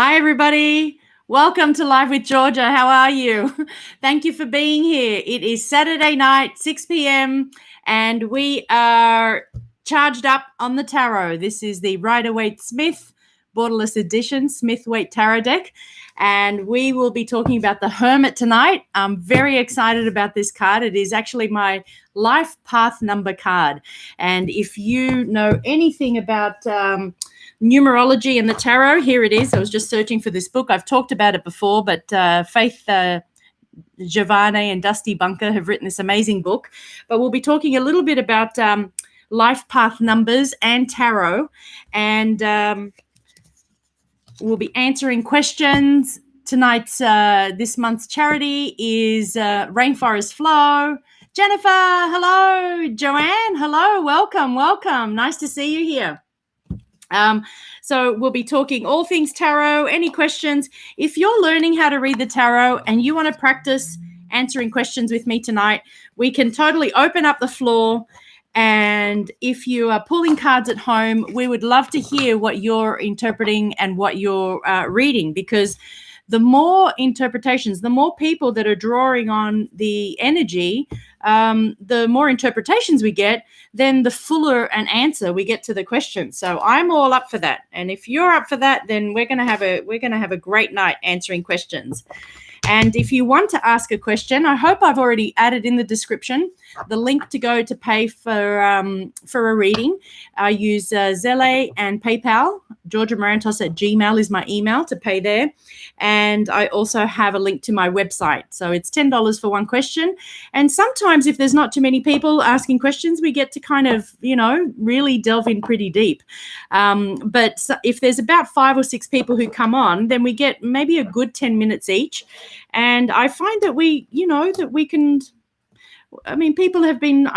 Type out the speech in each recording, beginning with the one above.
Hi, everybody. Welcome to Live with Georgia. How are you? Thank you for being here. It is Saturday night, 6 p.m., and we are charged up on the tarot. This is the Rider-Waite-Smith Borderless Edition Smith-Waite Tarot deck, and we will be talking about the Hermit tonight. I'm very excited about this card. It is actually my life path number card, and if you know anything about numerology and the tarot, here it is. I was just searching for this book. I've talked about it before, but Faith Giovanni and Dusty Bunker have written this amazing book. But we'll be talking a little bit about life path numbers and tarot, and we'll be answering questions. Tonight's, this month's charity is Rainforest Flow. Jennifer, hello. Joanne, hello. Welcome. Nice to see you here. So we'll be talking all things tarot. Any questions? If you're learning how to read the tarot and you want to practice answering questions with me tonight, we can totally open up the floor. And if you are pulling cards at home, we would love to hear what you're interpreting and what you're reading, because the more interpretations, the more people that are drawing on the energy, the more interpretations we get, then the fuller an answer we get to the question. So I'm all up for that. And if you're up for that, then we're going to have a great night answering questions. And if you want to ask a question, I hope I've already added in the description the link to go to pay for a reading. I use Zelle and PayPal. georgiamarantos@gmail is my email to pay there. And I also have a link to my website. So it's $10 for one question. And sometimes if there's not too many people asking questions, we get to kind of, really delve in pretty deep. But if there's about 5 or 6 people who come on, then we get maybe a good 10 minutes each. And I find that people have been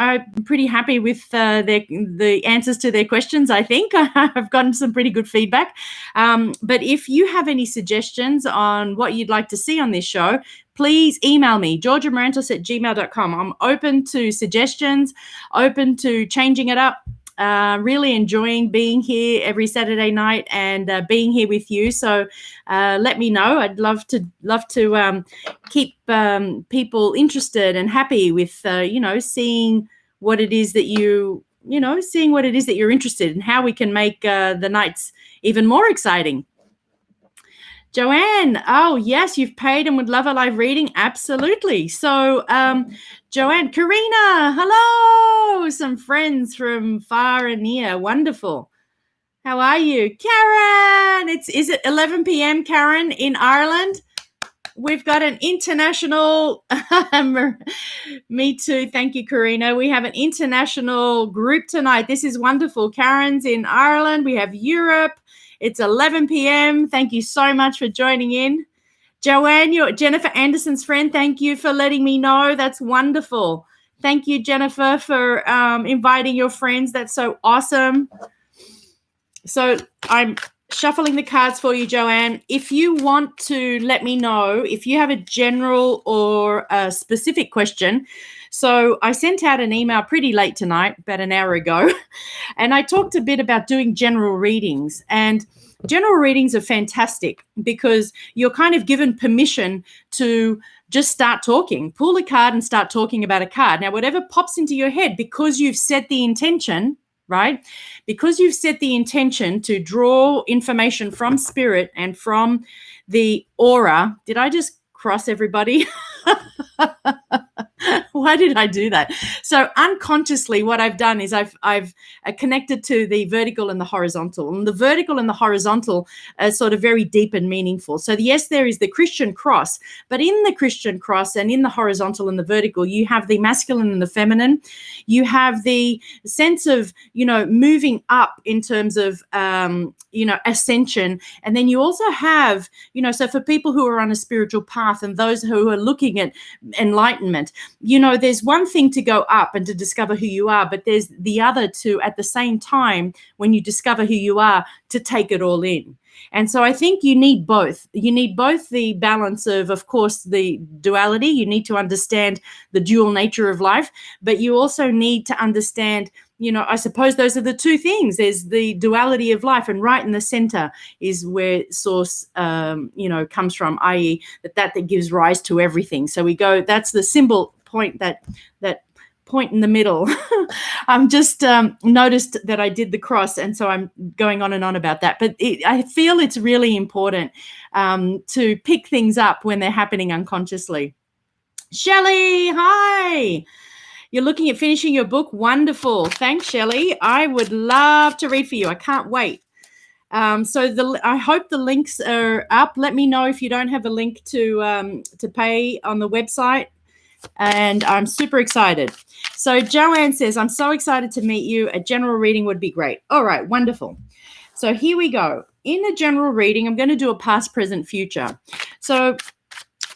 pretty happy with the answers to their questions, I think. I've gotten some pretty good feedback. But if you have any suggestions on what you'd like to see on this show, please email me, georgiamarantos@gmail.com. I'm open to suggestions, open to changing it up. Really enjoying being here every Saturday night and being here with you. So let me know. I'd love to keep people interested and happy with seeing what it is that you're interested in, how we can make the nights even more exciting. Joanne, oh yes, you've paid and would love a live reading. Absolutely. So Joanne, Karina, hello. Some friends from far and near. Wonderful. How are you? Karen, is it 11 p.m., Karen, in Ireland? We've got an international, me too. Thank you, Karina. We have an international group tonight. This is wonderful. Karen's in Ireland. We have Europe. It's 11 p.m. Thank you so much for joining in. Joanne, you're Jennifer Anderson's friend. Thank you for letting me know. That's wonderful. Thank you, Jennifer, for inviting your friends. That's so awesome. So I'm shuffling the cards for you, Joanne. If you want to let me know if you have a general or a specific question. So I sent out an email pretty late tonight, about an hour ago, and I talked a bit about doing general readings. And general readings are fantastic because you're kind of given permission to just start talking. Pull a card and start talking about a card. Now, whatever pops into your head, because you've set the intention, right? Because you've set the intention to draw information from spirit and from the aura. Did I just cross everybody? Why did I do that? So unconsciously, what I've done is I've connected to the vertical and the horizontal. And the vertical and the horizontal are sort of very deep and meaningful. So yes, there is the Christian cross, but in the Christian cross and in the horizontal and the vertical, you have the masculine and the feminine. You have the sense of, moving up in terms of, ascension. And then you also have, so for people who are on a spiritual path and those who are looking at enlightenment, there's one thing to go up and to discover who you are, but there's the other to, at the same time, when you discover who you are, to take it all in. And so I think you need both. You need both the balance of course, the duality. You need to understand the dual nature of life, but you also need to understand, I suppose those are the two things. There's the duality of life, and right in the center is where source, comes from, i.e. that gives rise to everything. So we go, that's the symbol point, that point in the middle. I'm just noticed that I did the cross, and so I'm going on and on about that. But I feel it's really important to pick things up when they're happening unconsciously. Shelley, hi. You're looking at finishing your book. Wonderful. Thanks, Shelley. I would love to read for you. I can't wait. I hope the links are up. Let me know if you don't have a link to pay on the website. And I'm super excited. So Joanne says, I'm so excited to meet you. A general reading would be great. All right, wonderful. So here we go. In a general reading, I'm going to do a past, present, future. So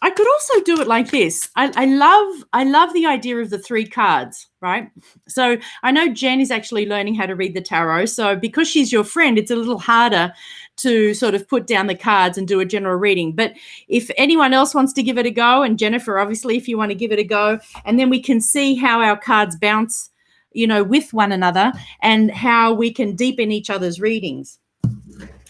I could also do it like this. I love the idea of the 3 cards, right? So I know Jen is actually learning how to read the tarot. So because she's your friend, it's a little harder to sort of put down the cards and do a general reading. But if anyone else wants to give it a go, and Jennifer, obviously, if you want to give it a go, and then we can see how our cards bounce, with one another, and how we can deepen each other's readings.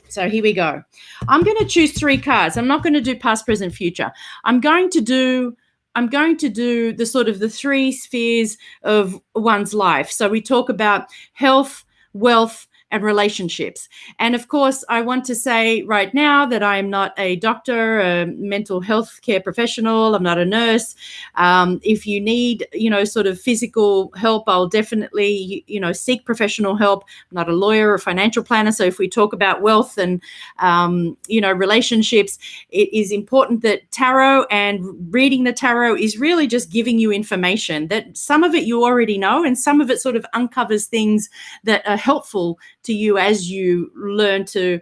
So here we go. I'm going to choose 3 cards. I'm not going to do past, present, future. I'm going to do the sort of the 3 spheres of one's life. So we talk about health, wealth, and relationships. And of course, I want to say right now that I am not a doctor, a mental health care professional. I'm not a nurse. If you need, sort of physical help, I'll definitely, seek professional help. I'm not a lawyer or financial planner. So if we talk about wealth and, relationships, it is important that tarot and reading the tarot is really just giving you information, that some of it you already know, and some of it sort of uncovers things that are helpful to you as you learn to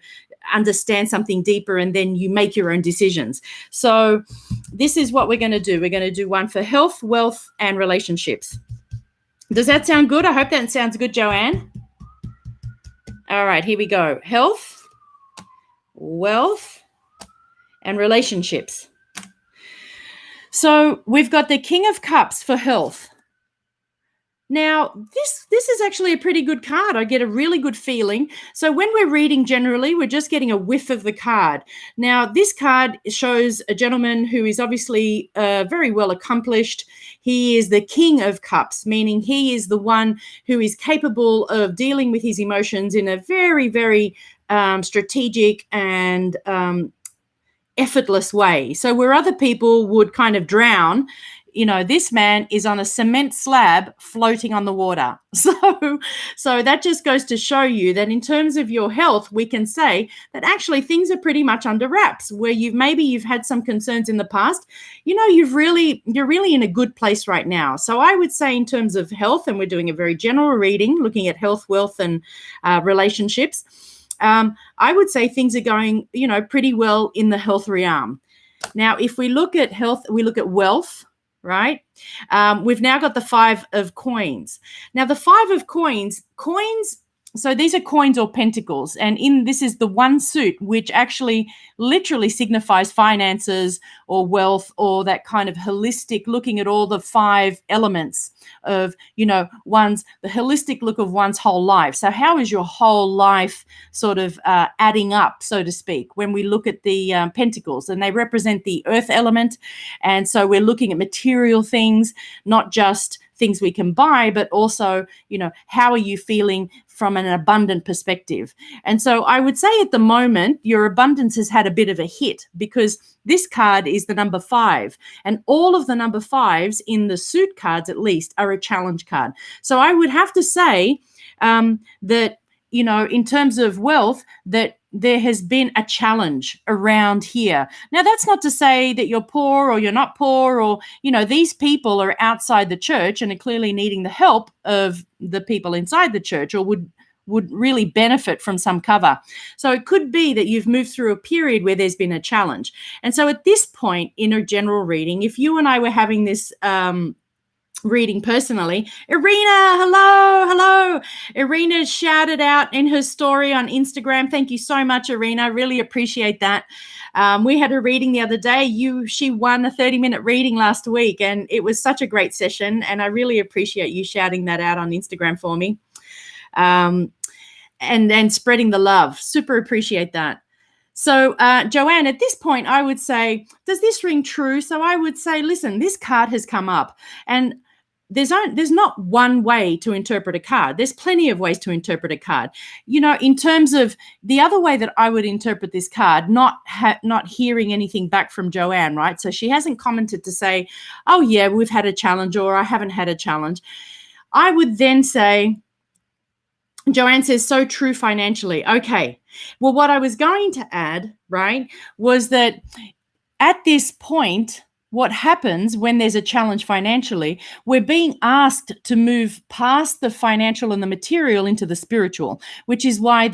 understand something deeper, and then you make your own decisions. So this is what we're going to do. We're going to do one for health, wealth, and relationships. Does that sound good? I hope that sounds good, Joanne. All right, here we go. Health, wealth, and relationships. So we've got the King of Cups for health. Now, this is actually a pretty good card. I get a really good feeling. So when we're reading generally, we're just getting a whiff of the card. Now, this card shows a gentleman who is obviously very well accomplished. He is the King of Cups, meaning he is the one who is capable of dealing with his emotions in a very, very strategic and effortless way. So where other people would kind of drown, this man is on a cement slab floating on the water. So that just goes to show you that in terms of your health, we can say that actually things are pretty much under wraps, where you've had some concerns in the past. You're really in a good place right now. So I would say in terms of health, and we're doing a very general reading, looking at health, wealth, and relationships, I would say things are going, pretty well in the health realm. Now, if we look at health, we look at wealth, right? We've now got the 5 of coins. Now, the 5 of coins, so these are coins or pentacles, and this is the one suit, which actually literally signifies finances or wealth, or that kind of holistic, looking at all the 5 elements of, the holistic look of one's whole life. So how is your whole life sort of adding up, so to speak, when we look at the pentacles? And they represent the earth element. And so we're looking at material things, not just things we can buy, but also, how are you feeling from an abundant perspective? And so I would say at the moment, your abundance has had a bit of a hit, because this card is the number 5, and all of the number 5s in the suit cards, at least, are a challenge card. So I would have to say that, in terms of wealth, that there has been a challenge around here. Now, that's not to say that you're poor or you're not poor, or, these people are outside the church and are clearly needing the help of the people inside the church, or would really benefit from some cover. So it could be that you've moved through a period where there's been a challenge. And so at this point in a general reading, if you and I were having this reading personally, Irina, hello. Irina shouted out in her story on Instagram. Thank you so much, Irina. I really appreciate that. We had a reading the other day. She won a 30-minute reading last week, and it was such a great session, and I really appreciate you shouting that out on Instagram for me. and spreading the love. Super appreciate that. So, Joanne, at this point, I would say, does this ring true? So I would say, listen, this card has come up, and there's not one way to interpret a card. There's plenty of ways to interpret a card. In terms of the other way that I would interpret this card, not hearing anything back from Joanne, right? So she hasn't commented to say, oh yeah, we've had a challenge, or I haven't had a challenge. I would then say, Joanne says, so true financially. Okay. Well, what I was going to add, right, was that at this point, what happens when there's a challenge financially, we're being asked to move past the financial and the material into the spiritual, which is why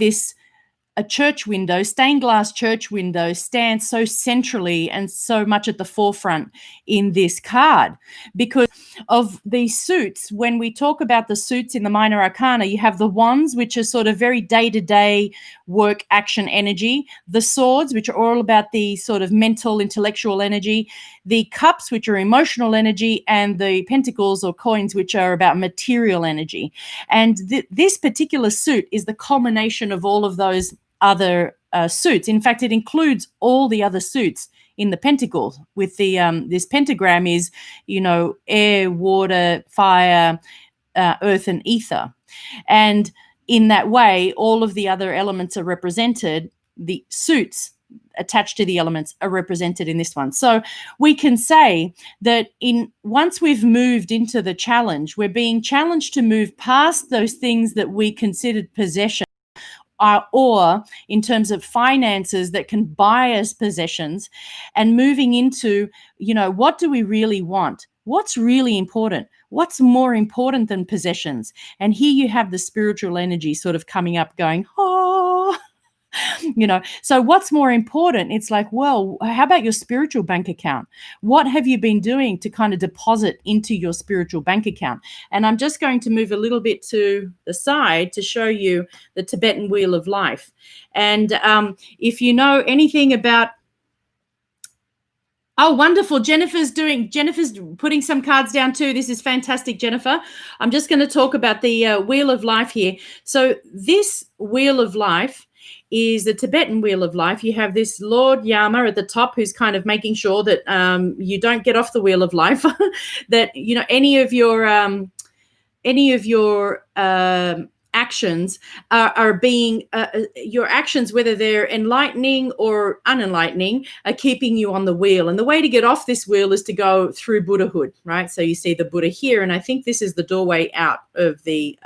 a church window, stained glass church window, stands so centrally and so much at the forefront in this card. Because of these suits, when we talk about the suits in the minor arcana, you have the wands, which are sort of very day-to-day work, action, energy, the swords, which are all about the sort of mental, intellectual energy, the cups, which are emotional energy, and the pentacles or coins, which are about material energy. And this particular suit is the culmination of all of those other suits. In fact, it includes all the other suits in the pentacle. With the this pentagram is, air, water, fire, earth, and ether. And in that way, all of the other elements are represented. The suits attached to the elements are represented in this one. So we can say that once we've moved into the challenge, we're being challenged to move past those things that we considered possession, or in terms of finances that can buy us possessions, and moving into, what do we really want? What's really important? What's more important than possessions? And here you have the spiritual energy sort of coming up going, oh, so what's more important? It's like, well, how about your spiritual bank account? What have you been doing to kind of deposit into your spiritual bank account? And I'm just going to move a little bit to the side to show you the Tibetan Wheel of Life. And if you know anything about, oh, wonderful. Jennifer's putting some cards down too. This is fantastic, Jennifer. I'm just going to talk about the Wheel of Life here. So this Wheel of Life is the Tibetan Wheel of Life. You have this Lord Yama at the top, who's kind of making sure that you don't get off the Wheel of Life, that any of your actions are being your actions, whether they're enlightening or unenlightening, are keeping you on the wheel. And the way to get off this wheel is to go through Buddhahood, right? So you see the Buddha here, and I think this is the doorway out of the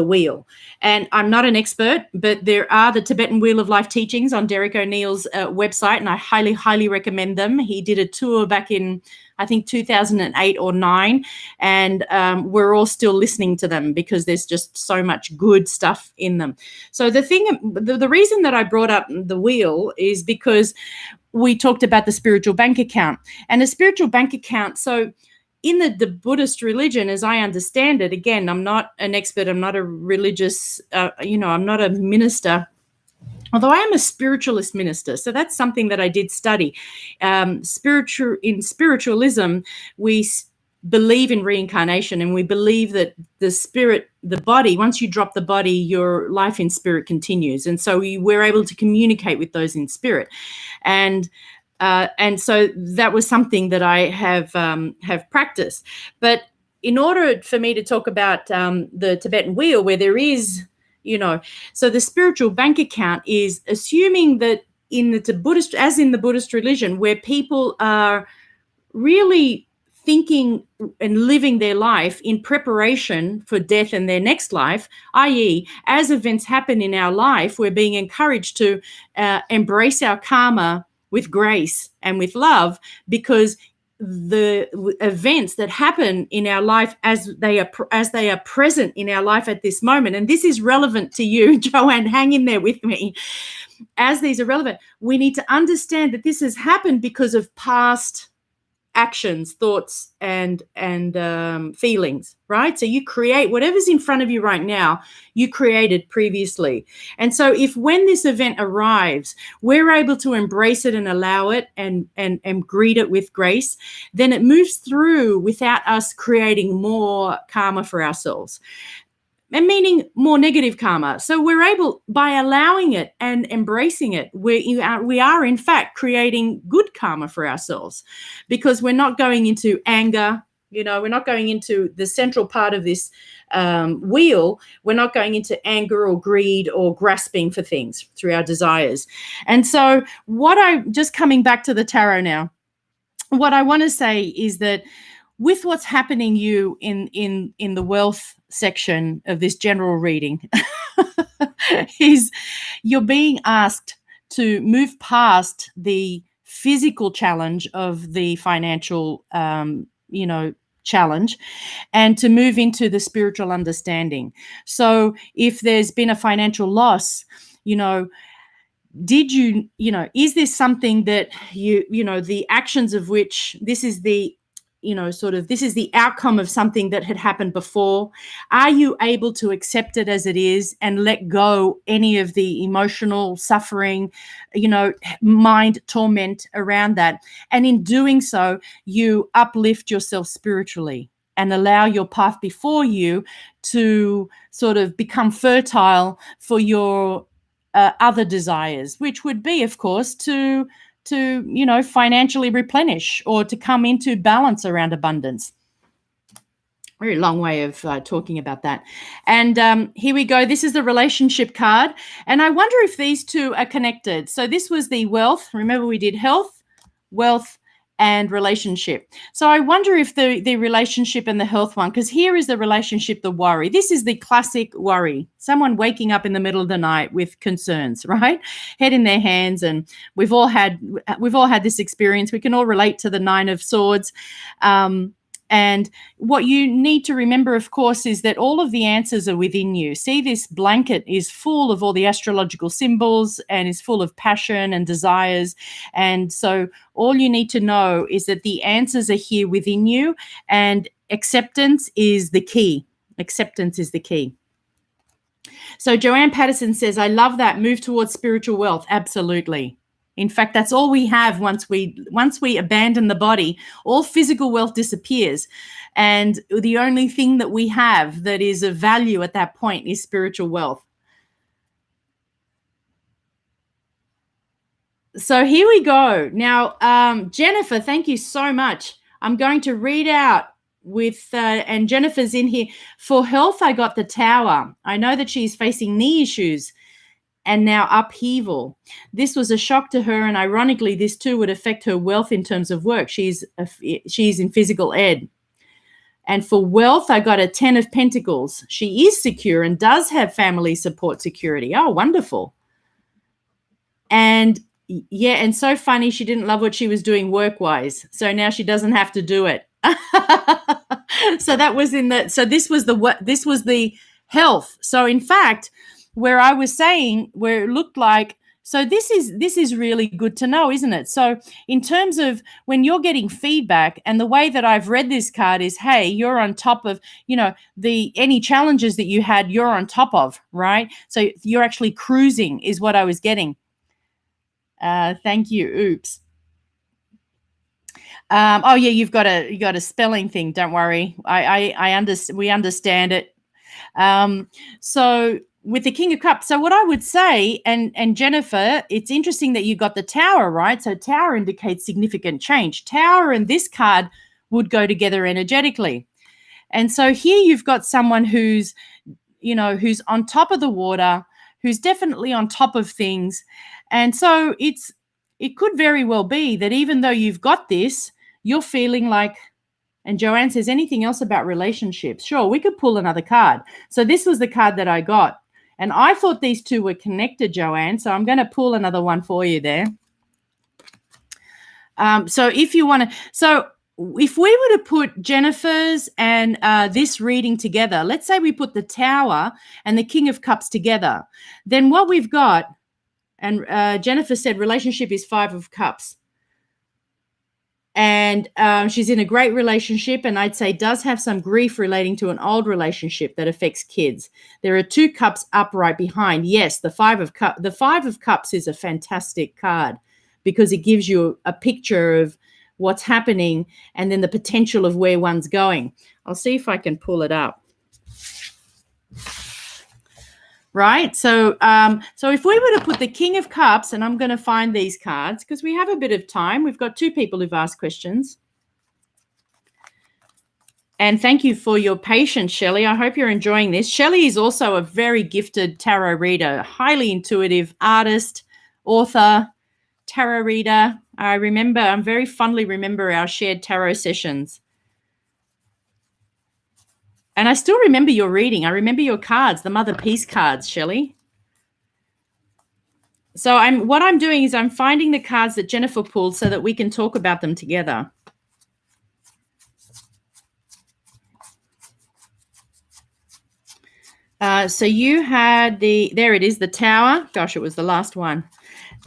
wheel. And I'm not an expert, but there are the Tibetan Wheel of Life teachings on Derek O'Neill's website, and I highly, highly recommend them. He did a tour back in, I think, 2008 or 9, and we're all still listening to them because there's just so much good stuff in them. So the reason that I brought up the wheel is because we talked about the spiritual bank account. And a spiritual bank account, so in the Buddhist religion, as I understand it, again, I'm not an expert, I'm not a religious, I'm not a minister, although I am a spiritualist minister. So that's something that I did study. In spiritualism, we believe in reincarnation, and we believe that the spirit, the body, once you drop the body, your life in spirit continues. And so we're able to communicate with those in spirit. And so that was something that I have practiced. But in order for me to talk about the Tibetan wheel, where there is, so the spiritual bank account is assuming that in the Buddhist religion, where people are really thinking and living their life in preparation for death and their next life, i.e., as events happen in our life, we're being encouraged to embrace our karma with grace and with love, because the events that happen in our life as they are present in our life at this moment, and this is relevant to you, Joanne, hang in there with me, as these are relevant, we need to understand that this has happened because of past actions, thoughts, and feelings, right? So you create whatever's in front of you right now, you created previously. And so if when this event arrives, we're able to embrace it and allow it and greet it with grace, then it moves through without us creating more karma for ourselves. And meaning more negative karma. So we're able, by allowing it and embracing it, we are in fact creating good karma for ourselves, because we're not going into anger. We're not going into the central part of this wheel. We're not going into anger or greed or grasping for things through our desires. And so just coming back to the tarot now, what I want to say is that with what's happening you in the wealth section of this general reading is you're being asked to move past the physical challenge of the financial challenge and to move into the spiritual understanding. So if there's been a financial loss, did you is this something that the actions of which this is the this is the outcome of something that had happened before? Are you able to accept it as it is and let go any of the emotional suffering, mind torment around that? And in doing so, you uplift yourself spiritually and allow your path before you to sort of become fertile for your other desires, which would be, of course, to financially replenish or to come into balance around abundance. Very long way of talking about that. And here we go. This is the relationship card. And I wonder if these two are connected. So this was the wealth. Remember, we did health, wealth, and relationship. So I wonder if the relationship and the health one, because here is the relationship, the worry. This is the classic worry. Someone waking up in the middle of the night with concerns, right? Head in their hands. And we've all had this experience. We can all relate to the Nine of Swords. And what you need to remember, of course, is that all of the answers are within you. See, this blanket is full of all the astrological symbols and is full of passion and desires. And so all you need to know is that the answers are here within you, and acceptance is the key. Acceptance is the key. So Joanne Patterson says, I love that. Move towards spiritual wealth. Absolutely. In fact, that's all we have once we abandon the body. All physical wealth disappears. And the only thing that we have that is of value at that point is spiritual wealth. So here we go. Now, Jennifer, thank you so much. I'm going to read out and Jennifer's in here. For health, I got the Tower. I know that she's facing knee issues and now upheaval. This was a shock to her, and ironically, this too would affect her wealth in terms of work. She's in physical ed. And for wealth, I got a 10 of Pentacles. She is secure and does have family support security. Oh, wonderful. And yeah, and so funny, she didn't love what she was doing work-wise. So now she doesn't have to do it. So that was this was the health. So in fact, where I was saying, where it looked like, so this is really good to know, isn't it? So in terms of when you're getting feedback, and the way that I've read this card is, hey, you're on top of, any challenges that you had, you're on top of, right? So you're actually cruising is what I was getting. Thank you. Oops. Oh yeah, you got a spelling thing. Don't worry. We understand it. So with the King of Cups, so what I would say, and Jennifer, it's interesting that you got the Tower, right? So Tower indicates significant change. Tower and this card would go together energetically. And so here you've got someone who's on top of the water, who's definitely on top of things. And so it could very well be that even though you've got this, you're feeling like, and Joanne says, anything else about relationships? Sure, we could pull another card. So this was the card that I got. And I thought these two were connected, Joanne. So I'm going to pull another one for you there. So if you want to, so if we were to put Jennifer's and this reading together, let's say we put the Tower and the King of Cups together, then what we've got, and Jennifer said relationship is 5 of Cups. And she's in a great relationship, and I'd say does have some grief relating to an old relationship that affects kids. There are 2 cups up right behind. Yes, the 5 of cups. The 5 of cups is a fantastic card because it gives you a picture of what's happening and then the potential of where one's going. I'll see if I can pull it up. Right. So if we were to put the King of Cups, and I'm going to find these cards because we have a bit of time. We've got 2 people who've asked questions. And thank you for your patience, Shelley. I hope you're enjoying this. Shelley is also a very gifted tarot reader, highly intuitive artist, author, tarot reader. I very fondly remember our shared tarot sessions. And I still remember your reading. I remember your cards, the Mother Peace cards, Shelley. So what I'm doing is I'm finding the cards that Jennifer pulled so that we can talk about them together. So you had there it is, the Tower. Gosh, it was the last one.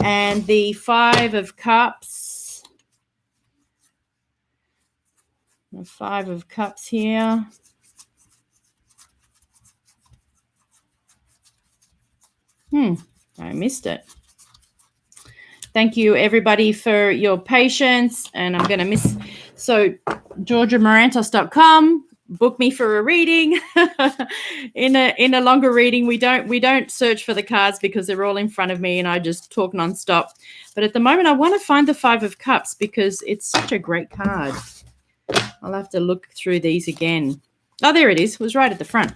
And the 5 of Cups. The 5 of Cups here. I missed it. Thank you, everybody, for your patience. And I'm going to miss. So, georgiamarantos.com. Book me for a reading. in a longer reading, we don't search for the cards because they're all in front of me, and I just talk nonstop. But at the moment, I want to find the 5 of Cups because it's such a great card. I'll have to look through these again. Oh, there it is. It was right at the front.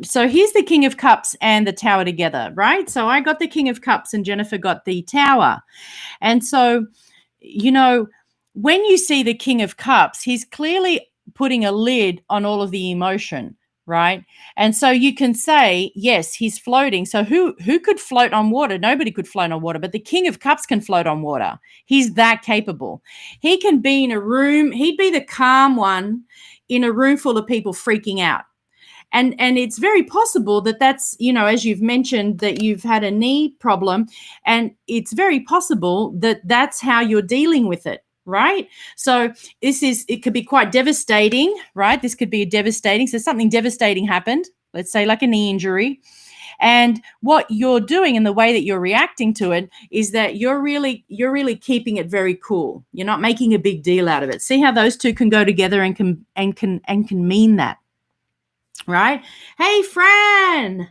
So here's the King of Cups and the Tower together, right? So I got the King of Cups and Jennifer got the Tower. And so, when you see the King of Cups, he's clearly putting a lid on all of the emotion, right? And so you can say, yes, he's floating. So who could float on water? Nobody could float on water, but the King of Cups can float on water. He's that capable. He can be in a room. He'd be the calm one in a room full of people freaking out. And it's very possible that's, as you've mentioned, that you've had a knee problem, and it's very possible that that's how you're dealing with it, right? So it could be quite devastating, right? This could be so something devastating happened, let's say like a knee injury. And what you're doing and the way that you're reacting to it is that you're really keeping it very cool. You're not making a big deal out of it. See how those 2 can go together and can mean that. Right? Hey, Fran.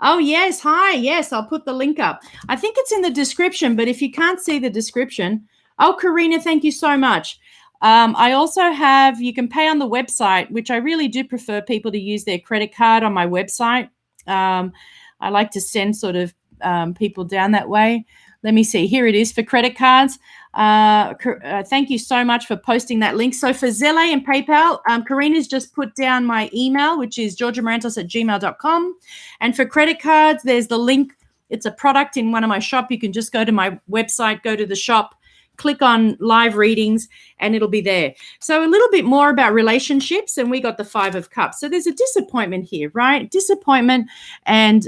Oh, yes. Hi. Yes, I'll put the link up. I think it's in the description, but if you can't see the description. Oh, Karina, thank you so much. I also have, you can pay on the website, which I really do prefer people to use their credit card on my website. I like to send sort of people down that way. Let me see. Here it is for credit cards. Thank you so much for posting that link. So for Zelle and PayPal, Karina's just put down my email, which is georgiamarantos@gmail.com. And for credit cards, there's the link. It's a product in one of my shop. You can just go to my website, go to the shop, click on live readings, and it'll be there. So a little bit more about relationships, and we got the 5 of Cups. So there's a disappointment here, right? Disappointment and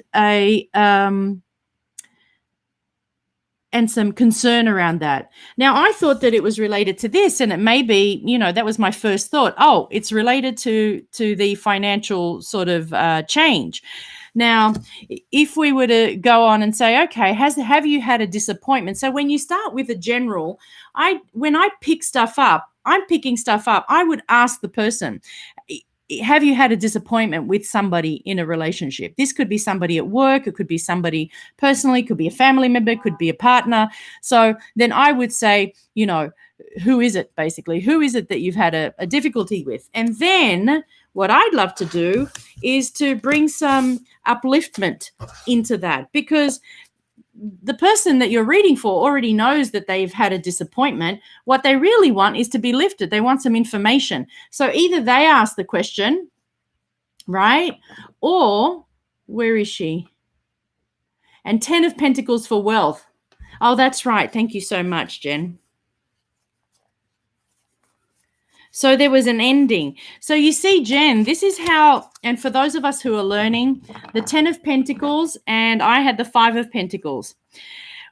and some concern around that. Now, I thought that it was related to this, and it may be, that was my first thought. Oh, it's related to the financial sort of change. Now, if we were to go on and say, okay, have you had a disappointment? So when you start with a general, when I pick stuff up, I'm picking stuff up. I would ask the person, have you had a disappointment with somebody in a relationship? This could be somebody at work. It could be somebody personally. It could be a family member. It could be a partner. So then I would say, who is it, basically? Who is it that you've had a difficulty with? And then what I'd love to do is to bring some upliftment into that, because the person that you're reading for already knows that they've had a disappointment. What they really want is to be lifted. They want some information. So either they ask the question, right? Or where is she? And 10 of Pentacles for wealth. Oh, that's right. Thank you so much, Jen. So there was an ending. So you see, Jen, this is how, and for those of us who are learning, the 10 of Pentacles, and I had the 5 of Pentacles.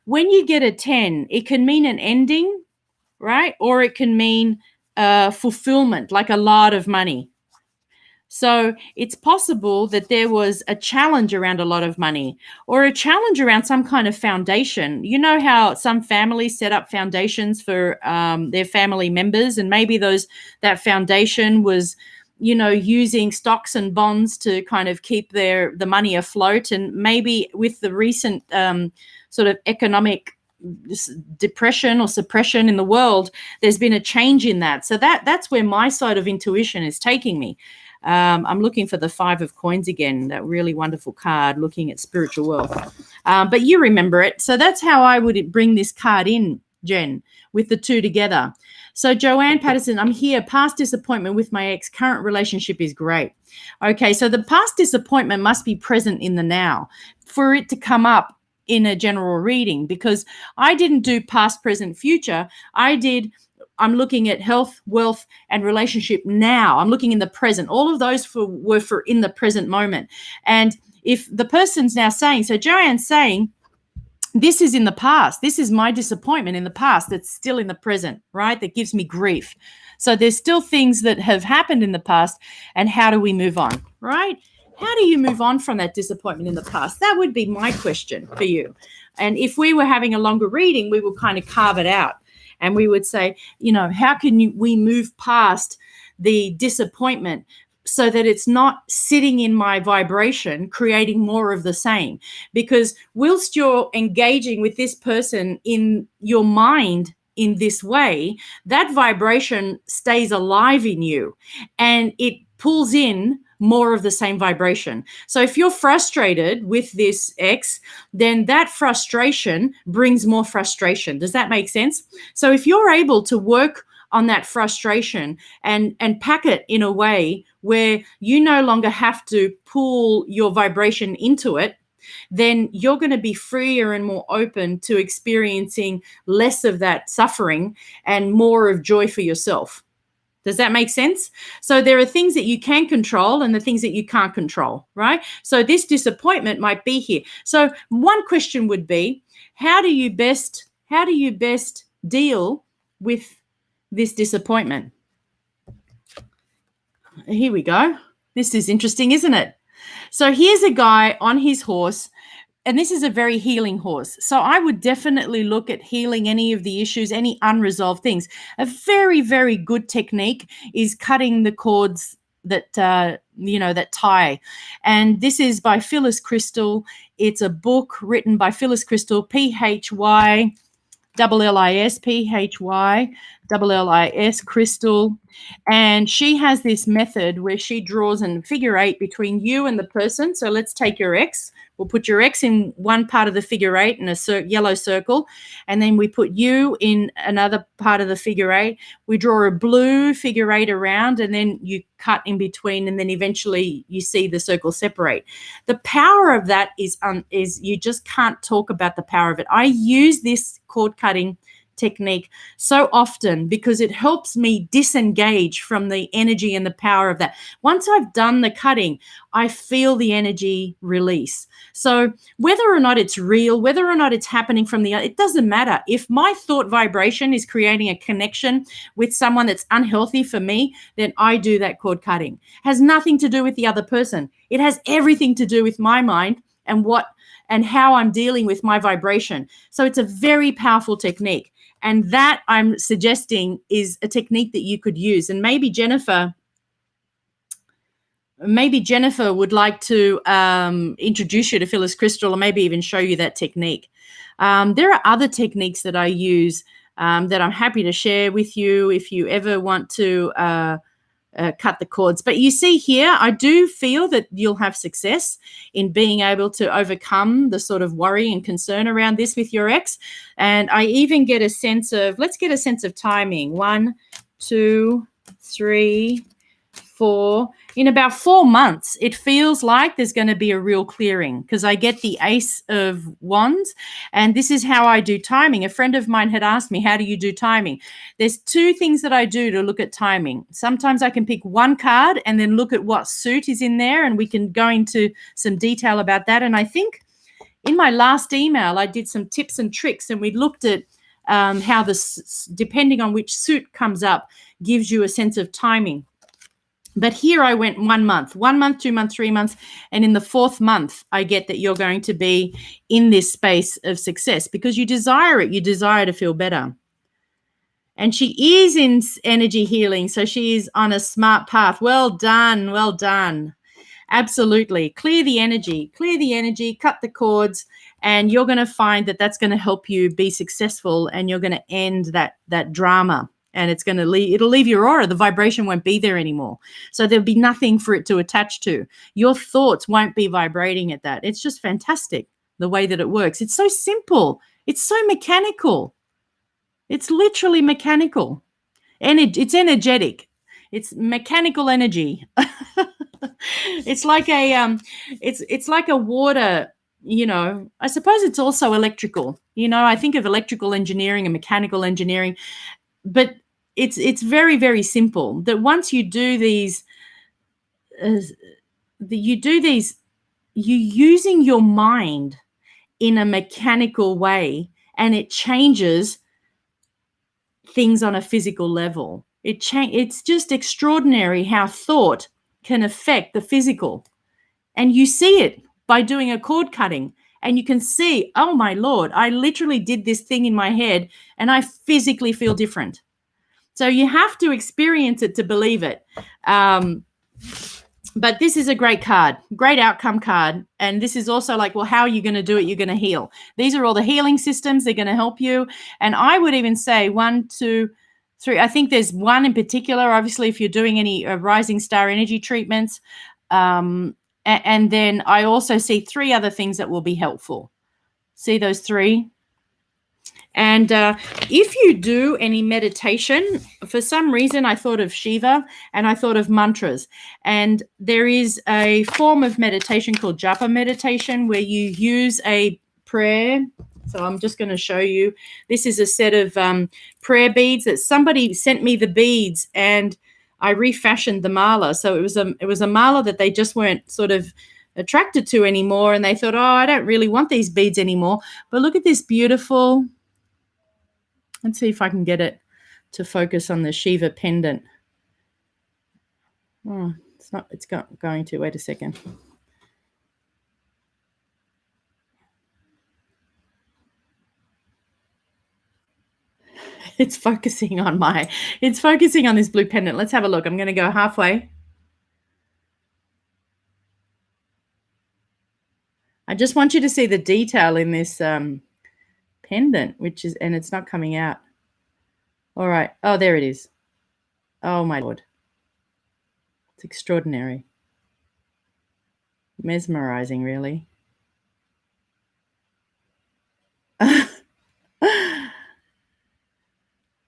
When you get a 10, it can mean an ending, right? Or it can mean fulfillment, like a lot of money. So it's possible that there was a challenge around a lot of money, or a challenge around some kind of foundation. You know how some families set up foundations for their family members, and maybe that foundation was, using stocks and bonds to kind of keep the money afloat. And maybe with the recent sort of economic depression or suppression in the world, there's been a change in that. So that's where my side of intuition is taking me. I'm looking for the 5 of coins again, that really wonderful card, looking at spiritual wealth. But you remember it. So that's how I would bring this card in, Jen, with the 2 together. So Joanne Patterson, I'm here. Past disappointment with my ex. Current relationship is great. Okay, so the past disappointment must be present in the now for it to come up in a general reading, because I didn't do past, present, future. I'm looking at health, wealth, and relationship now. I'm looking in the present. All of those were for in the present moment. And if the person's now saying, so Joanne's saying, this is in the past. This is my disappointment in the past that's still in the present, right? That gives me grief. So there's still things that have happened in the past, and how do we move on, right? How do you move on from that disappointment in the past? That would be my question for you. And if we were having a longer reading, we would kind of carve it out. And we would say, how can we move past the disappointment so that it's not sitting in my vibration, creating more of the same? Because whilst you're engaging with this person in your mind in this way, that vibration stays alive in you, and it pulls in more of the same vibration. So if you're frustrated with this ex, then that frustration brings more frustration. Does that make sense? So if you're able to work on that frustration and pack it in a way where you no longer have to pull your vibration into it, then you're going to be freer and more open to experiencing less of that suffering and more of joy for yourself. Does that make sense? So there are things that you can control and the things that you can't control, right? So this disappointment might be here. So one question would be, how do you best deal with this disappointment? Here we go. This is interesting, isn't it? So here's a guy on his horse, and this is a very healing horse. So I would definitely look at healing any of the issues, any unresolved things. A very, very good technique is cutting the cords that tie. And this is by Phyllis Crystal. It's a book written by Phyllis Crystal, PHYLLIS, Crystal. And she has this method where she draws a figure 8 between you and the person. So let's take your ex. We'll put your ex in one part of the figure 8 in a yellow circle, and then we put you in another part of the figure 8. We draw a blue figure 8 around, and then you cut in between, and then eventually you see the circle separate. The power of that is you just can't talk about the power of it. I use this cord cutting technique so often because it helps me disengage from the energy and the power of that. Once I've done the cutting, I feel the energy release. So whether or not it's real, whether or not it's happening from it doesn't matter. If my thought vibration is creating a connection with someone that's unhealthy for me, then I do that cord cutting. It has nothing to do with the other person. It has everything to do with my mind and how I'm dealing with my vibration. So it's a very powerful technique. And that I'm suggesting is a technique that you could use. And maybe Jennifer would like to introduce you to Phyllis Crystal, or maybe even show you that technique. There are other techniques that I use that I'm happy to share with you if you ever want to cut the cords. But you see here, I do feel that you'll have success in being able to overcome the sort of worry and concern around this with your ex. And I even get a sense of, let's get a sense of timing. 1, 2, 3, 4. In about 4 months, it feels like there's going to be a real clearing, because I get the Ace of Wands, and this is how I do timing. A friend of mine had asked me, how do you do timing? There's 2 things that I do to look at timing. Sometimes I can pick one card and then look at what suit is in there, and we can go into some detail about that. And I think in my last email, I did some tips and tricks, and we looked at how depending on which suit comes up gives you a sense of timing. But here I went 1 month, 1 month, 2 months, 3 months. And in the 4th month, I get that you're going to be in this space of success because you desire it. You desire to feel better. And she is in energy healing. So she is on a smart path. Well done. Well done. Absolutely. Clear the energy, cut the cords, and you're going to find that that's going to help you be successful, and you're going to end that drama. And it'll leave your aura. The vibration won't be there anymore. So there'll be nothing for it to attach to. Your thoughts won't be vibrating at that. It's just fantastic the way that it works. It's so simple. It's so mechanical. It's literally mechanical. And it's energetic. It's mechanical energy. It's like it's like a water, I suppose it's also electrical. I think of electrical engineering and mechanical engineering, but it's very, very simple that once you do these, you're using your mind in a mechanical way, and it changes things on a physical level. It's just extraordinary how thought can affect the physical. And you see it by doing a cord cutting, and you can see, oh my Lord, I literally did this thing in my head and I physically feel different. So you have to experience it to believe it. But this is a great card, great outcome card. And this is also like, well, how are you going to do it? You're going to heal. These are all the healing systems. They're going to help you. And I would even say 1, 2, 3. I think there's one in particular, obviously, if you're doing any rising star energy treatments. And then I also see 3 other things that will be helpful. See those 3? And if you do any meditation, for some reason I thought of Shiva and I thought of mantras. And there is a form of meditation called japa meditation where you use a prayer. So I'm just going to show you. This is a set of prayer beads that somebody sent me the beads, and I refashioned the mala. So it was a mala that they just weren't sort of attracted to anymore, and they thought, oh, I don't really want these beads anymore. But look at this beautiful. Let's see if I can get it to focus on the Shiva pendant. Oh, it's going to. Wait a second. It's focusing on this blue pendant. Let's have a look. I'm going to go halfway. I just want you to see the detail in this pendant, and it's not coming out. All right. Oh, there it is. Oh my Lord. It's extraordinary. Mesmerizing, really.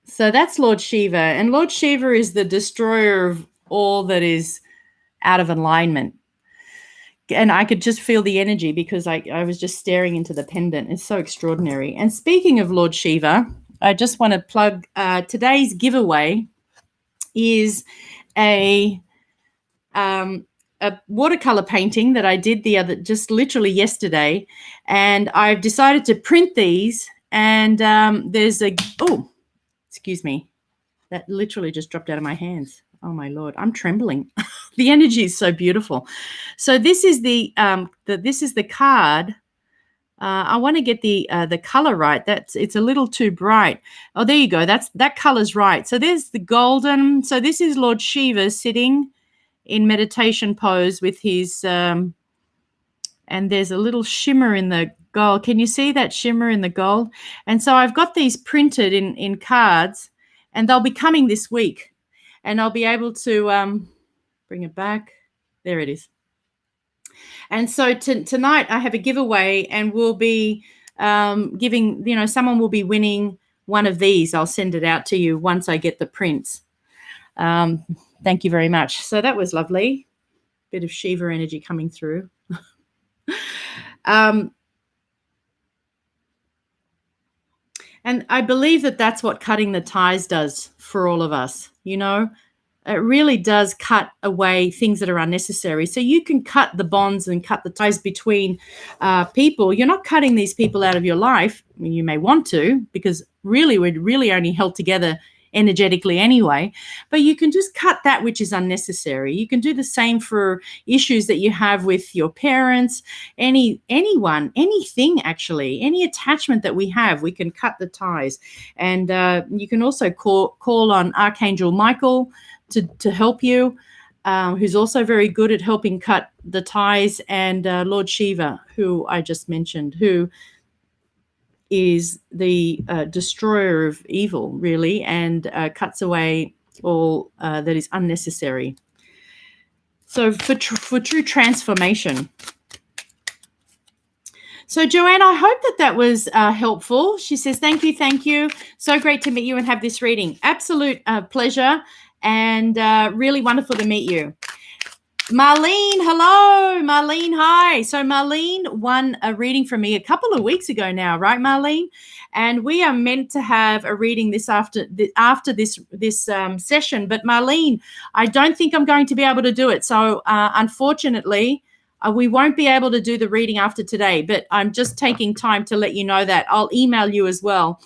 So that's Lord Shiva, and Lord Shiva is the destroyer of all that is out of alignment. And I could just feel the energy because I was just staring into the pendant. It's so extraordinary. And speaking of Lord Shiva, I just want to plug today's giveaway is a watercolor painting that I did just literally yesterday. And I've decided to print these. And there's excuse me, that literally just dropped out of my hands. Oh my Lord, I'm trembling. The energy is so beautiful. So this is the card. I want to get the color right. It's a little too bright. Oh, there you go. That color's right. So there's the golden. So this is Lord Shiva sitting in meditation pose with his and there's a little shimmer in the gold. Can you see that shimmer in the gold? And so I've got these printed in cards, and they'll be coming this week. And I'll be able to bring it back. There it is. And so tonight I have a giveaway, and we'll be giving, someone will be winning one of these. I'll send it out to you once I get the prints. Thank you very much. So that was lovely. Bit of Shiva energy coming through. And I believe that that's what cutting the ties does for all of us. It really does cut away things that are unnecessary. So you can cut the bonds and cut the ties between people. You're not cutting these people out of your life. I mean, you may want to, because really, we're really only held together energetically anyway. But you can just cut that which is unnecessary. You can do the same for issues that you have with your parents, anyone, anything actually, any attachment that we have, we can cut the ties. And you can also call on Archangel Michael to help you, who's also very good at helping cut the ties, and Lord Shiva, who I just mentioned, who is the destroyer of evil, really, and cuts away all that is unnecessary. So for true transformation. So Joanne, I hope that was helpful. She says, thank you. So great to meet you and have this reading. Absolute pleasure, and really wonderful to meet you. Marlene, hello. Marlene, hi. So Marlene won a reading from me a couple of weeks ago now, right, Marlene? And we are meant to have a reading this after this session. But Marlene, I don't think I'm going to be able to do it. So unfortunately, we won't be able to do the reading after today. But I'm just taking time to let you know that. I'll email you as well.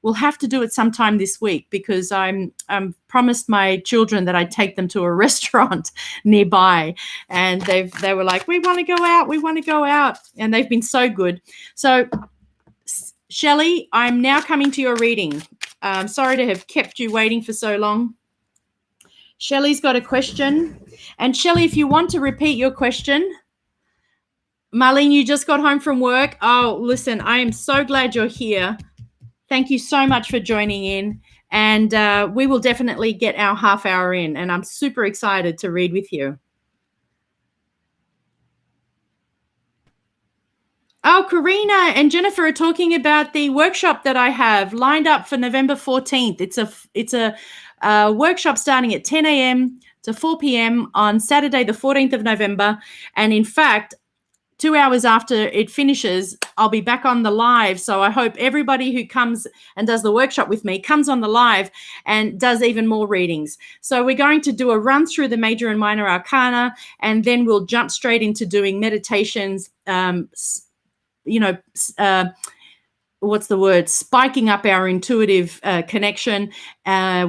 We'll have to do it sometime this week, because I'm promised my children that I'd take them to a restaurant nearby, and they were like, we want to go out, and they've been so good. So Shelley, I'm now coming to your reading. I'm sorry to have kept you waiting for so long. Shelley's got a question, and Shelley, if you want to repeat your question. Marlene, you just got home from work. Oh, listen, I am so glad you're here. Thank you so much for joining in, and we will definitely get our half hour in, and I'm super excited to read with you. Oh, Karina and Jennifer are talking about the workshop that I have lined up for November 14th. It's a workshop starting at 10 a.m. to 4 p.m. on Saturday, the 14th of November, and in fact, 2 hours after it finishes, I'll be back on the live. So I hope everybody who comes and does the workshop with me comes on the live and does even more readings. So we're going to do a run through the major and minor arcana, and then we'll jump straight into doing meditations, what's the word? Spiking up our intuitive connection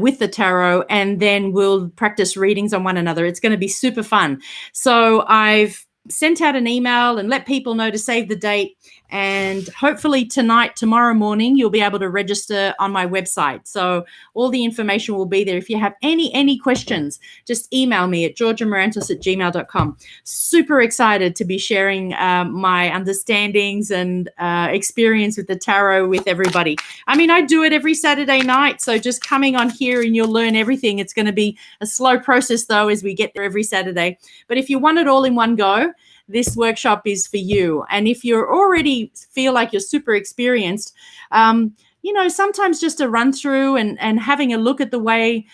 with the tarot, and then we'll practice readings on one another. It's going to be super fun. So I've sent out an email and let people know to save the date, and hopefully tomorrow morning, you'll be able to register on my website. So all the information will be there. If you have any questions, just email me at georgiamarantos@gmail.com. Super excited to be sharing my understandings and experience with the tarot with everybody. I mean, I do it every Saturday night, so just coming on here and you'll learn everything. It's going to be a slow process, though, as we get there every Saturday. But if you want it all in one go, this workshop is for you. And if you already feel like you're super experienced, sometimes just a run through and having a look at the way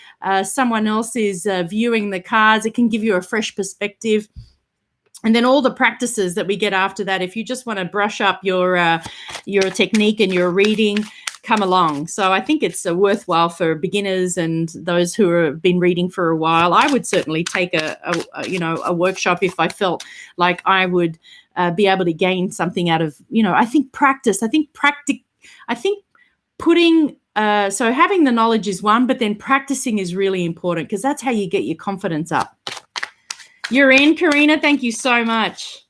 someone else is viewing the cards, it can give you a fresh perspective. And then all the practices that we get after that, if you just want to brush up your technique and your reading, come along. So I think it's worthwhile for beginners and those who have been reading for a while. I would certainly take a workshop if I felt like I would be able to gain something out of, I think practice. I think putting, so having the knowledge is one, but then practicing is really important, because that's how you get your confidence up. You're in, Karina. Thank you so much.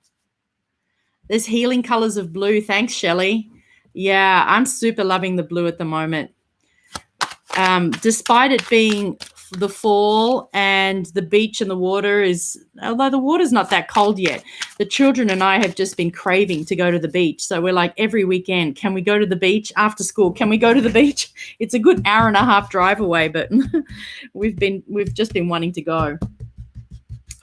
There's healing colors of blue. Thanks, Shelley. Yeah, I'm super loving the blue at the moment. Despite it being the fall and the beach and the water although the water's not that cold yet, the children and I have just been craving to go to the beach. So we're like, every weekend, can we go to the beach after school? Can we go to the beach? It's a good hour and a half drive away, but we've just been wanting to go.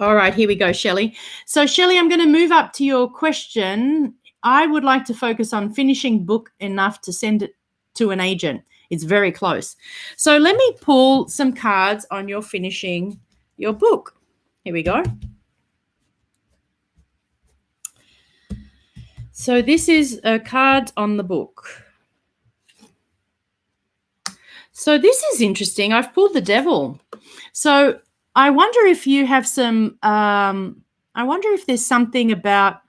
All right, here we go, Shelley. So Shelley, I'm going to move up to your question. I would like to focus on finishing book enough to send it to an agent. It's very close. So let me pull some cards on your finishing your book. Here we go. So this is a card on the book. So this is interesting. I've pulled the devil. So I wonder if you have some, I wonder if there's something about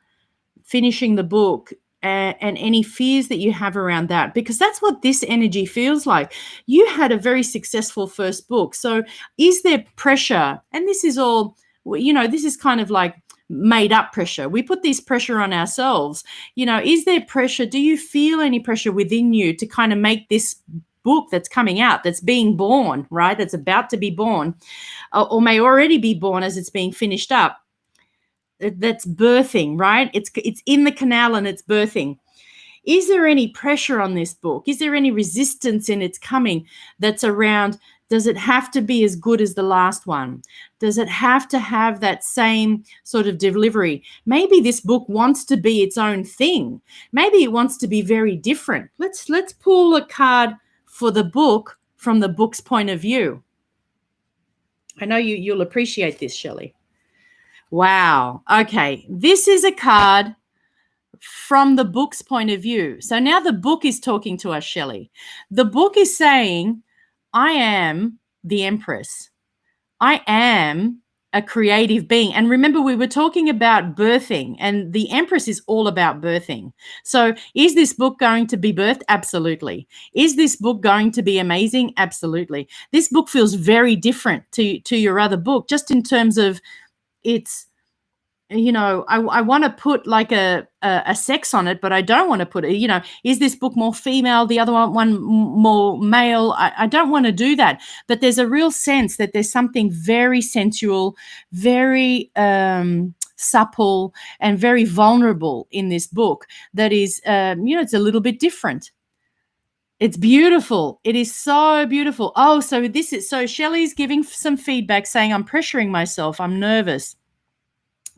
finishing the book and any fears that you have around that, because that's what this energy feels like. You had a very successful first book. So is there pressure? And this is all, this is kind of like made up pressure. We put this pressure on ourselves. Is there pressure? Do you feel any pressure within you to kind of make this book that's coming out, that's being born, right? That's about to be born, or may already be born as it's being finished up? That's birthing, right? It's in the canal and it's birthing. Is there any pressure on this book? Is there any resistance in its coming that's around, does it have to be as good as the last one? Does it have to have that same sort of delivery? Maybe this book wants to be its own thing. Maybe it wants to be very different. Let's pull a card for the book from the book's point of view. I know you'll appreciate this, Shelley. Wow. Okay. This is a card from the book's point of view. So now the book is talking to us, Shelley. The book is saying, I am the Empress. I am a creative being. And remember, we were talking about birthing, and the Empress is all about birthing. So is this book going to be birthed? Absolutely. Is this book going to be amazing? Absolutely. This book feels very different to your other book, just in terms of it's, I want to put like a sex on it, but I don't want to put it, is this book more female, the other one more male? I don't want to do that. But there's a real sense that there's something very sensual, very supple, and very vulnerable in this book that is, it's a little bit different. It's beautiful. It is so beautiful. Oh, so Shelley's giving some feedback saying, I'm pressuring myself. I'm nervous.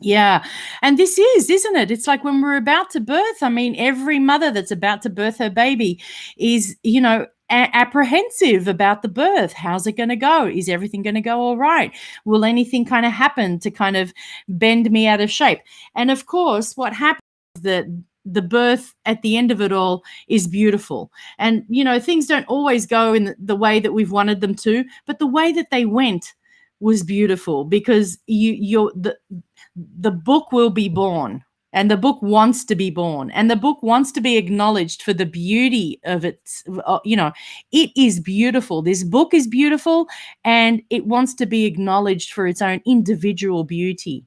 Yeah. And this is, isn't it? It's like when we're about to birth. I mean, every mother that's about to birth her baby is, apprehensive about the birth. How's it going to go? Is everything going to go all right? Will anything kind of happen to kind of bend me out of shape? And of course, what happens is that the birth at the end of it all is beautiful. And, things don't always go in the way that we've wanted them to, but the way that they went was beautiful, because the book will be born, and the book wants to be born, and the book wants to be acknowledged for the beauty of its, it is beautiful. This book is beautiful, and it wants to be acknowledged for its own individual beauty,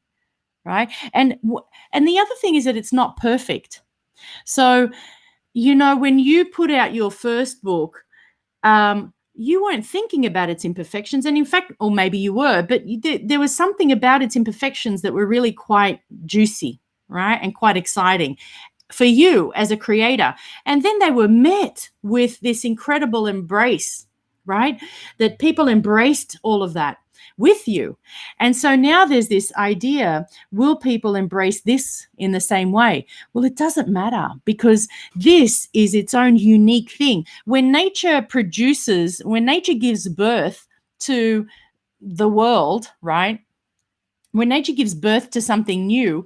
right? And the other thing is that it's not perfect. So, when you put out your first book, you weren't thinking about its imperfections. And in fact, or maybe you were, but there was something about its imperfections that were really quite juicy, right? And quite exciting for you as a creator. And then they were met with this incredible embrace, right? That people embraced all of that with you. And so now there's this idea, will people embrace this in the same way? Well, it doesn't matter, because this is its own unique thing. When nature gives birth to the world, right? When nature gives birth to something new,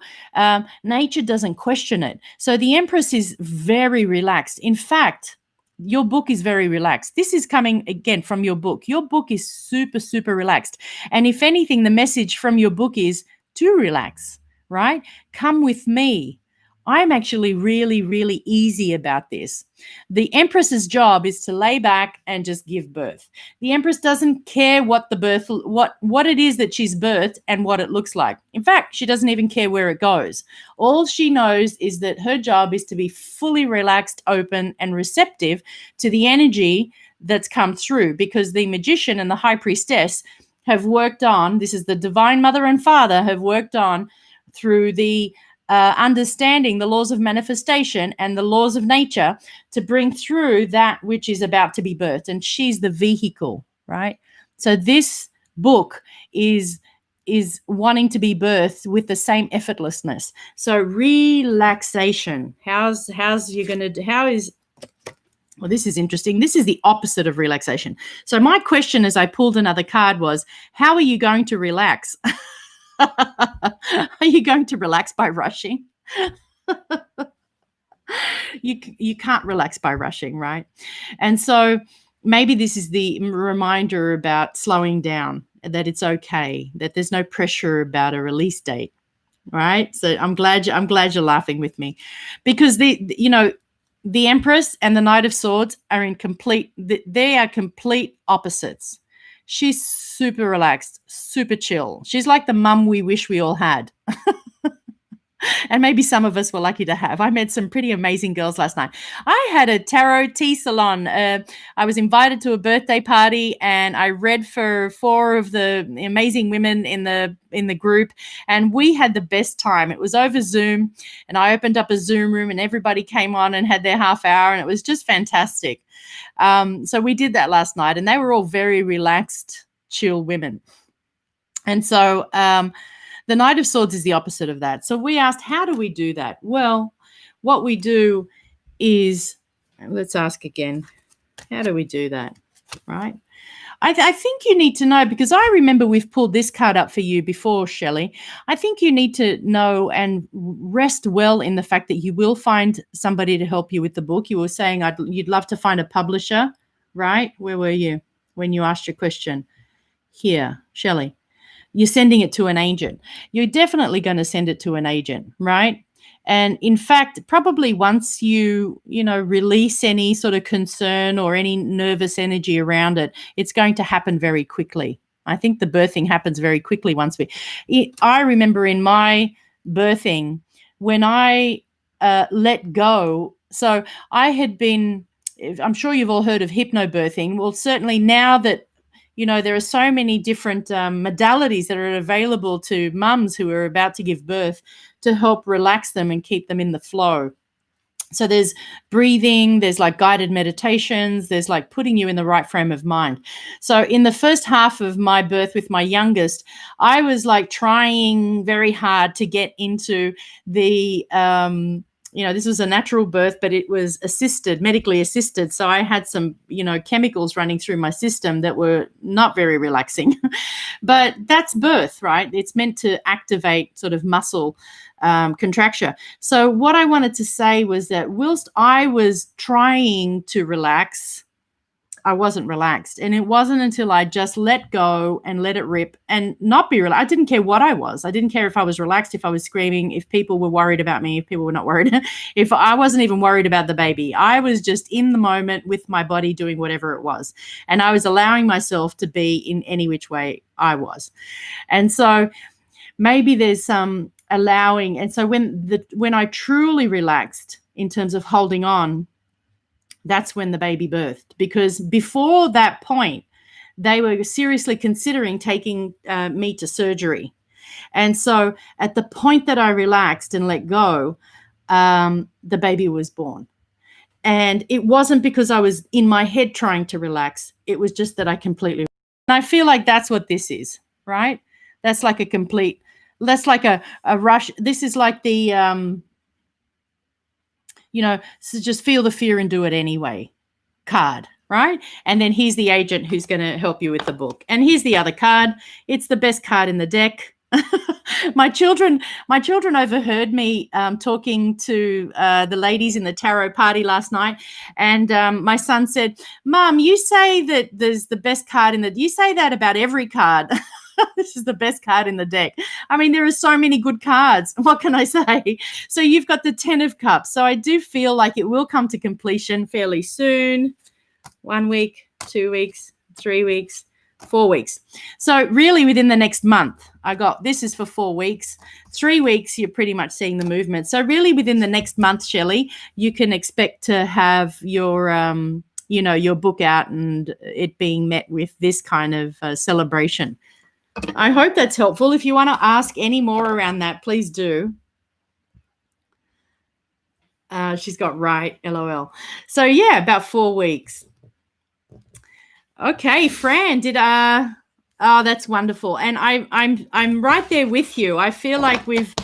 nature doesn't question it. So the Empress is very relaxed. In fact, your book is very relaxed. This is coming again from your book. Your book is super, super relaxed. And if anything, the message from your book is to relax, right? Come with me. I'm actually really, really easy about this. The Empress's job is to lay back and just give birth. The Empress doesn't care what it is that she's birthed and what it looks like. In fact, she doesn't even care where it goes. All she knows is that her job is to be fully relaxed, open, and receptive to the energy that's come through, because the Magician and the High Priestess have worked on, this is the Divine Mother and Father, have worked on through the understanding the laws of manifestation and the laws of nature to bring through that which is about to be birthed. And she's the vehicle, right? So this book is wanting to be birthed with the same effortlessness. So relaxation. Well, this is interesting. This is the opposite of relaxation. So my question as I pulled another card was, how are you going to relax? Are you going to relax by rushing? You can't relax by rushing, right? And so maybe this is the reminder about slowing down, that it's okay, that there's no pressure about a release date. right? So I'm glad you're laughing with me, because the Empress and the Knight of Swords are they are complete opposites. She's super relaxed, super chill. She's like the mum we wish we all had. And maybe some of us were lucky to have. I met some pretty amazing girls last night. I had a tarot tea salon. I was invited to a birthday party, and I read for 4 of the amazing women in the group, and we had the best time. It was over Zoom, and I opened up a Zoom room, and everybody came on and had their half hour, and it was just fantastic. So we did that last night, and they were all very relaxed, chill women. And so the Knight of Swords is the opposite of that. So we asked, how do we do that? Well, what we do is, let's ask again, how do we do that, right? I think you need to know, because I remember we've pulled this card up for you before, Shelley. I think you need to know and rest well in the fact that you will find somebody to help you with the book. You were saying you'd love to find a publisher, right? Where were you when you asked your question? Here, Shelley. You're sending it to an agent. You're definitely going to send it to an agent, right? And in fact, probably once you release any sort of concern or any nervous energy around it, it's going to happen very quickly. I think the birthing happens very quickly once I remember in my birthing, when I let go, so I had been, I'm sure you've all heard of hypnobirthing. Well, certainly now that there are so many different modalities that are available to mums who are about to give birth to help relax them and keep them in the flow. So there's breathing, there's like guided meditations, there's like putting you in the right frame of mind. So in the first half of my birth with my youngest, I was like trying very hard to get into the this was a natural birth, but it was medically assisted. So I had some, chemicals running through my system that were not very relaxing. But that's birth, right? It's meant to activate sort of muscle contraction. So what I wanted to say was that whilst I was trying to relax, I wasn't relaxed. And it wasn't until I just let go and let it rip and not be relaxed. I didn't care what I was. I didn't care if I was relaxed, if I was screaming, if people were worried about me, if people were not worried, if I wasn't even worried about the baby. I was just in the moment with my body doing whatever it was. And I was allowing myself to be in any which way I was. And so maybe there's some allowing. And so when I truly relaxed in terms of holding on, that's when the baby birthed, because before that point, they were seriously considering taking me to surgery. And so at the point that I relaxed and let go, the baby was born. And it wasn't because I was in my head trying to relax. It was just that I completely. And I feel like that's what this is, right? That's like that's like a rush. This is like the, so just feel the fear and do it anyway card, right? And then here's the agent who's going to help you with the book. And here's the other card. It's the best card in the deck. My children overheard me talking to the ladies in the tarot party last night, and my son said, "Mom, you say that there's the best card you say that about every card." This is the best card in the deck. I mean, there are so many good cards. What can I say? So you've got the 10 of Cups. So I do feel like it will come to completion fairly soon. 1 week, 2 weeks, 3 weeks, 4 weeks. So really within the next month, this is for 4 weeks. 3 weeks, you're pretty much seeing the movement. So really within the next month, Shelley, you can expect to have your your book out and it being met with this kind of celebration. I hope that's helpful. If you want to ask any more around that, please do. She's got right, LOL. So yeah, about 4 weeks. Okay, Fran, that's wonderful. And I'm right there with you. I feel like we've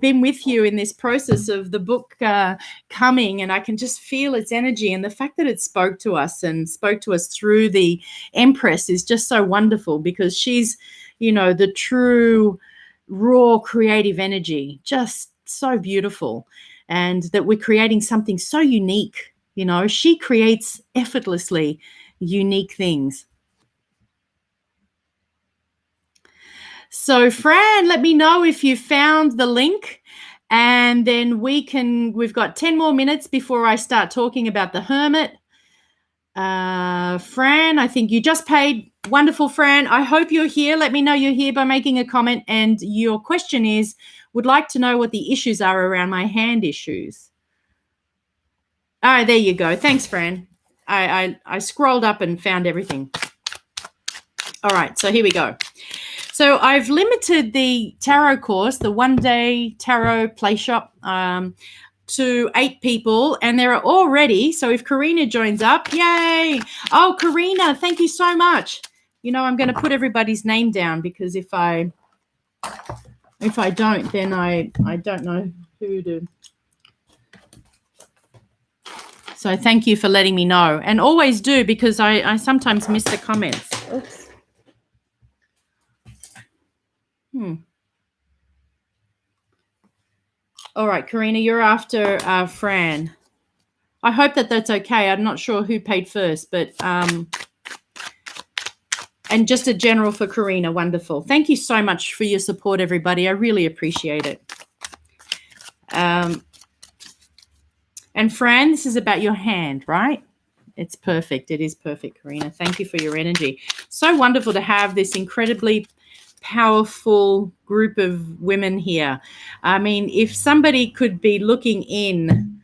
been with you in this process of the book coming, and I can just feel its energy, and the fact that it spoke to us through the Empress is just so wonderful, because she's, the true raw creative energy, just so beautiful, and that we're creating something so unique. She creates effortlessly unique things. So, Fran, let me know if you found the link, and then we've got 10 more minutes before I start talking about the Hermit. Fran, I think you just paid. Wonderful, Fran. I hope you're here. Let me know you're here by making a comment. And your question is, would like to know what the issues are around my hand issues. Oh, there you go. Thanks, Fran. I scrolled up and found everything. All right, so here we go. So I've limited the tarot course, the one-day tarot play shop, to 8 people, and there are already, so if Karina joins up, yay! Oh, Karina, thank you so much. You know, I'm going to put everybody's name down, because if I don't, then I don't know who to. So thank you for letting me know, and always do, because I sometimes miss the comments. Oops. All right, Karina, you're after Fran. I hope that that's okay. I'm not sure who paid first, but and just a general for Karina. Wonderful. Thank you so much for your support, everybody. I really appreciate it. And Fran, this is about your hand, right? It's perfect. It is perfect, Karina. Thank you for your energy. So wonderful to have this incredibly powerful group of women here. I mean, if somebody could be looking in,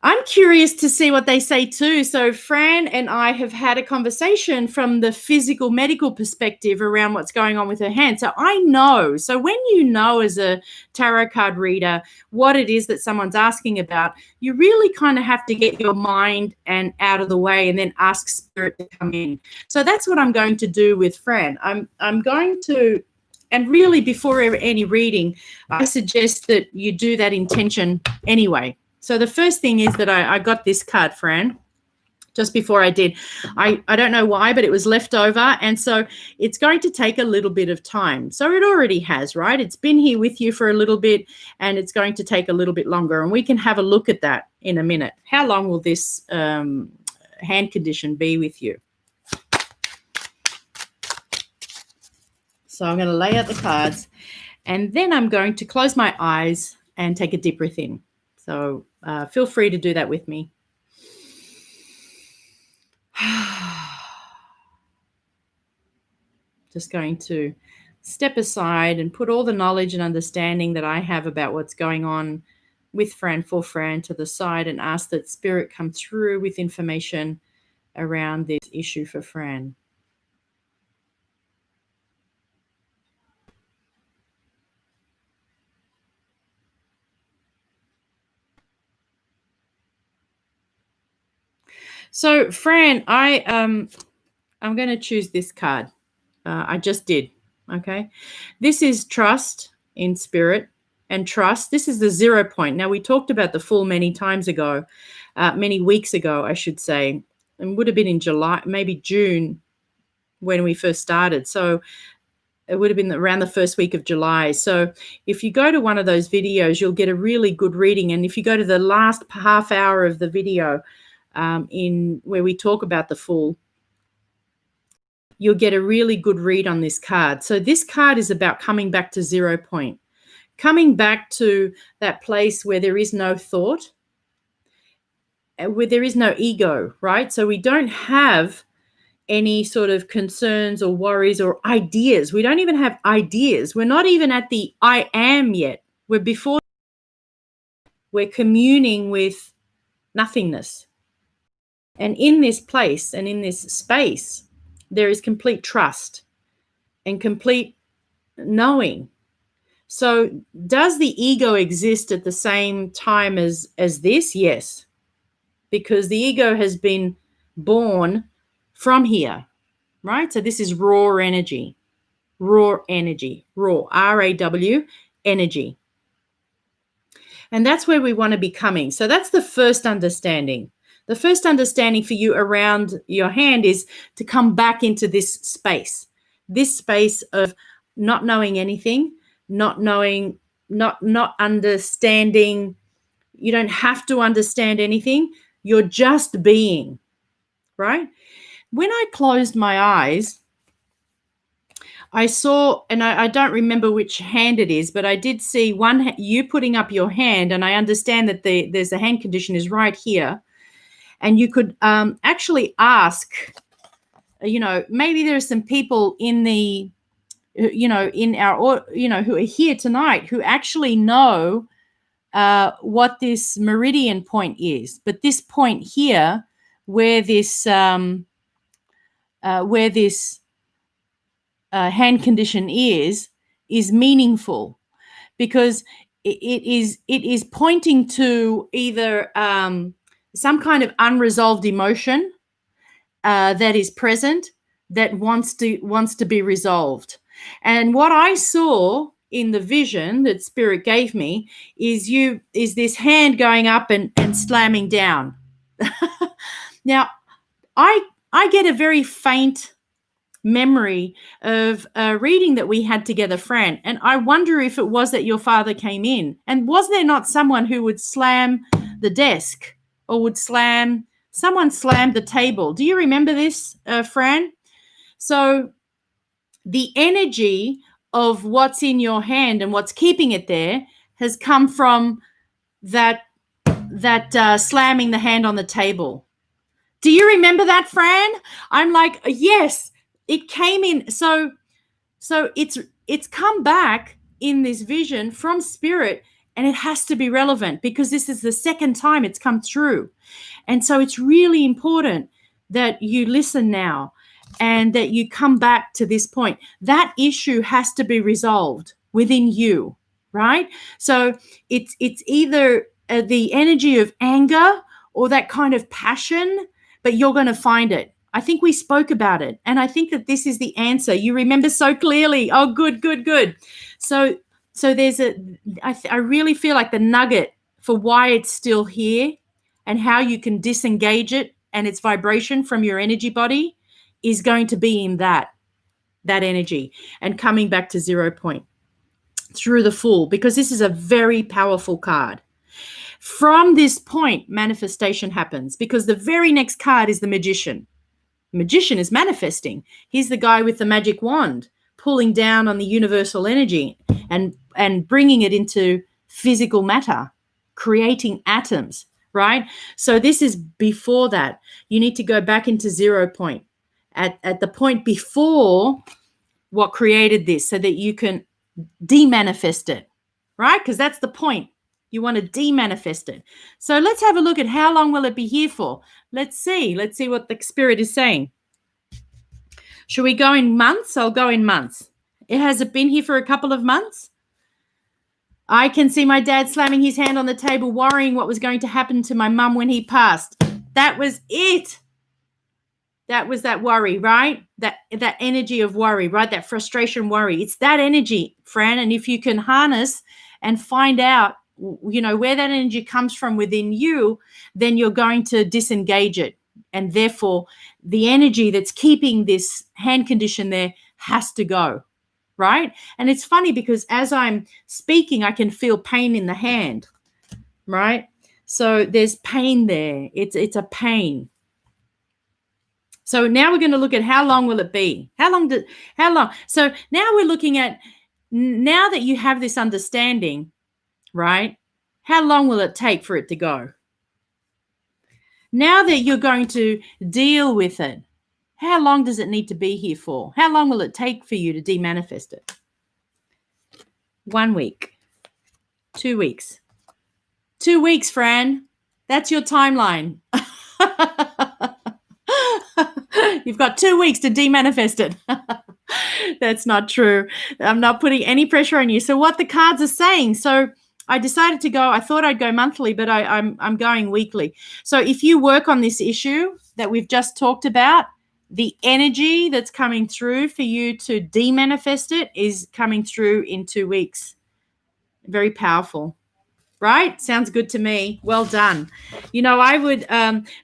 I'm curious to see what they say too. So Fran and I have had a conversation from the physical medical perspective around what's going on with her hand. So I know. So when you know as a tarot card reader what it is that someone's asking about, you really kind of have to get your mind and out of the way and then ask spirit to come in. So that's what I'm going to do with Fran. I'm going to, and really before any reading, I suggest that you do that intention anyway. So the first thing is that I got this card, Fran, just before I did. I don't know why, but it was left over. And so it's going to take a little bit of time. So it already has, right? It's been here with you for a little bit, and it's going to take a little bit longer. And we can have a look at that in a minute. How long will this hand condition be with you? So I'm going to lay out the cards, and then I'm going to close my eyes and take a deep breath in. So feel free to do that with me. Just going to step aside and put all the knowledge and understanding that I have about what's going on with Fran, for Fran, to the side, and ask that spirit come through with information around this issue for Fran. So Fran, I'm going to choose this card. I just did. Okay. This is trust in spirit and trust. This is the 0 point. Now, we talked about the Fool many times ago, many weeks ago, I should say, and would have been in July, maybe June when we first started. So it would have been around the first week of July. So if you go to one of those videos, you'll get a really good reading. And if you go to the last half hour of the video in where we talk about the Fool, you'll get a really good read on this card. So this card is about coming back to 0 point, coming back to that place where there is no thought, where there is no ego, right? So we don't have any sort of concerns or worries or ideas. We don't even have ideas. We're not even at the I am yet. We're before. We're communing with nothingness. And in this place and in this space, there is complete trust and complete knowing. So does the ego exist at the same time as this? Yes, because the ego has been born from here, right? So this is raw energy, raw, R-A-W, energy. And that's where we want to be coming. So that's the first understanding. The first understanding for you around your hand is to come back into this space of not knowing anything, not understanding. You don't have to understand anything. You're just being, right? When I closed my eyes, I saw, and I don't remember which hand it is, but I did see you putting up your hand, and I understand that there's a hand condition is right here, and you could actually ask, maybe there's some people in the, in our, who are here tonight who actually know what this meridian point is, but this point here, where this hand condition is meaningful, because it is pointing to either some kind of unresolved emotion that is present, that wants to be resolved. And what I saw in the vision that Spirit gave me is this hand going up and slamming down. Now, I get a very faint memory of a reading that we had together, Fran, and I wonder if it was that your father came in, and was there not someone who would slam the desk, or someone slammed the table? Do you remember this, Fran? So the energy of what's in your hand and what's keeping it there has come from that slamming the hand on the table. Do you remember that, Fran? I'm like, yes, it came in. So it's come back in this vision from Spirit, and it has to be relevant because this is the second time it's come through. And so it's really important that you listen now and that you come back to this point. That issue has to be resolved within you, right? So it's either the energy of anger or that kind of passion, but you're going to find it. I think we spoke about it, and I think that this is the answer. You remember so clearly. Oh, good. So there's I really feel like the nugget for why it's still here and how you can disengage it and its vibration from your energy body is going to be in that energy and coming back to 0 point through the Fool, because this is a very powerful card. From this point, manifestation happens, because the very next card is the Magician. The Magician is manifesting. He's the guy with the magic wand, pulling down on the universal energy and bringing it into physical matter, creating atoms, right? So this is before that. You need to go back into 0 point, at the point before what created this, so that you can demanifest it, right? Because that's the point. You want to demanifest it. So let's have a look at how long will it be here for. Let's see what the Spirit is saying. Should we go in months? I'll go in months. Has it been here for a couple of months? I can see my dad slamming his hand on the table, worrying what was going to happen to my mum when he passed. That was it. That was that worry, right? That energy of worry, right? That frustration, worry. It's that energy, Fran. And if you can harness and find out, where that energy comes from within you, then you're going to disengage it. And therefore, the energy that's keeping this hand condition there has to go, right? And it's funny because as I'm speaking, I can feel pain in the hand, right? So there's pain there. It's a pain. So now we're going to look at how long will it be? How long? So now we're looking at, now that you have this understanding, right? How long will it take for it to go? Now that you're going to deal with it, how long does it need to be here for? How long will it take for you to demanifest it? 1 week, 2 weeks. 2 weeks, Fran. That's your timeline. You've got 2 weeks to demanifest it. That's not true. I'm not putting any pressure on you. So what the cards are saying, so I decided to go, I thought I'd go monthly, but I'm going weekly. So if you work on this issue that we've just talked about, the energy that's coming through for you to demanifest it is coming through in 2 weeks. Very powerful. Right? Sounds good to me. Well done. I would,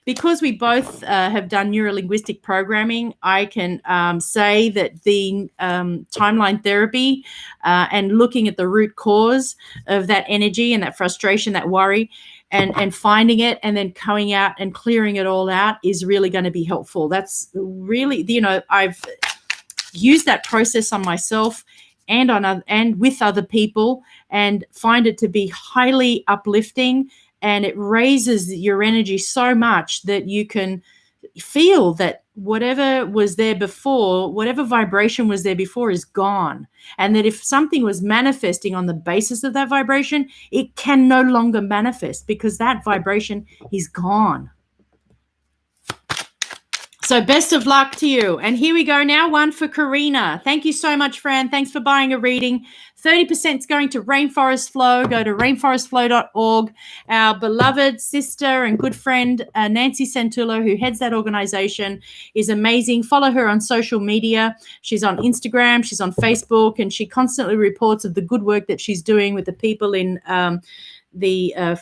because we both have done neuro-linguistic programming, I can say that the timeline therapy and looking at the root cause of that energy and that frustration, that worry, and finding it and then going out and clearing it all out is really going to be helpful. That's really, use that process on myself and with other people, and find it to be highly uplifting, and it raises your energy so much that you can feel that whatever was there before, whatever vibration was there before, is gone. And that if something was manifesting on the basis of that vibration, it can no longer manifest because that vibration is gone. So best of luck to you. And here we go now, one for Karina. Thank you so much, Fran. Thanks for buying a reading. 30% is going to Rainforest Flow. Go to rainforestflow.org. Our beloved sister and good friend, Nancy Santullo, who heads that organization, is amazing. Follow her on social media. She's on Instagram, she's on Facebook, and she constantly reports of the good work that she's doing with the people in the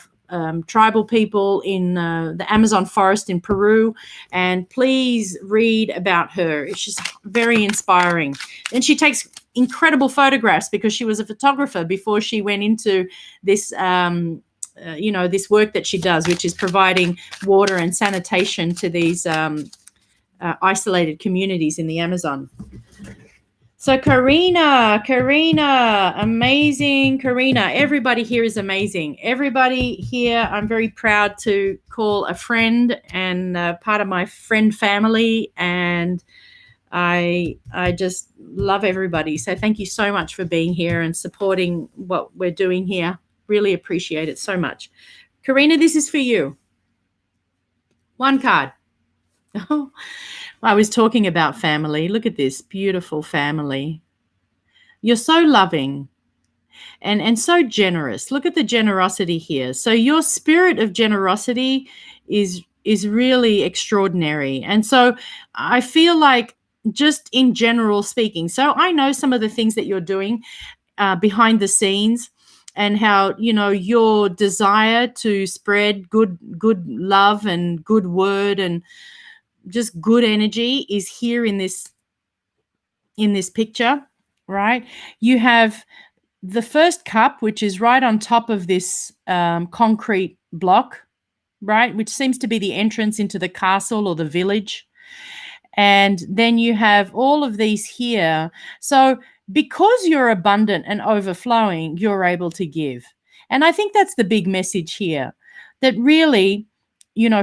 tribal people in the Amazon forest in Peru. And please read about her. It's just very inspiring. And she takes incredible photographs because she was a photographer before she went into this, this work that she does, which is providing water and sanitation to these isolated communities in the Amazon. So Karina, amazing Karina. Everybody here is amazing. Everybody here, I'm very proud to call a friend and part of my friend family, and I just love everybody. So thank you so much for being here and supporting what we're doing here. Really appreciate it so much. Karina, this is for you. One card. Oh, I was talking about family. Look at this beautiful family. You're so loving and so generous. Look at the generosity here. So your spirit of generosity is really extraordinary. And so I feel like, just in general speaking, so I know some of the things that you're doing behind the scenes, and how, your desire to spread good love and good word and just good energy is here in this picture, right? You have the first cup, which is right on top of this concrete block, right, which seems to be the entrance into the castle or the village. And then you have all of these here. So because you're abundant and overflowing, you're able to give. And I think that's the big message here, that really,